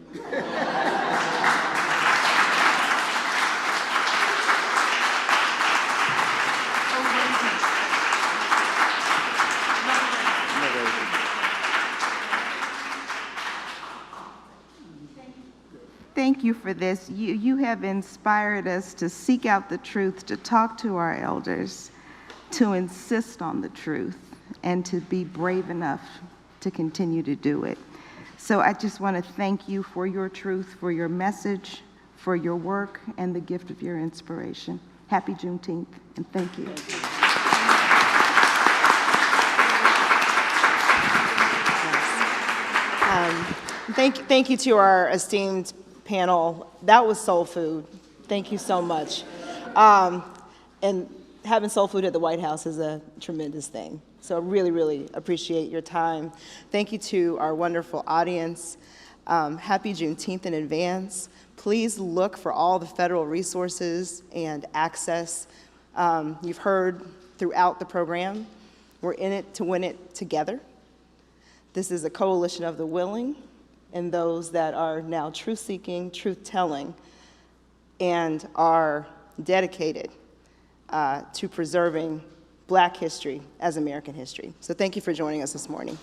Thank you for this. You have inspired us to seek out the truth, to talk to our elders, to insist on the truth, and to be brave enough to continue to do it. So I just want to thank you for your truth, for your message, for your work, and the gift of your inspiration. Happy Juneteenth, and thank you. Thank you to our esteemed panel. That was soul food. Thank you so much. And having soul food at the White House is a tremendous thing. So really, really appreciate your time. Thank you to our wonderful audience. Happy Juneteenth in advance. Please look for all the federal resources and access. You've heard throughout the program, we're in it to win it together. This is a coalition of the willing and those that are now truth-seeking, truth-telling, and are dedicated to preserving Black history as American history. So thank you for joining us this morning.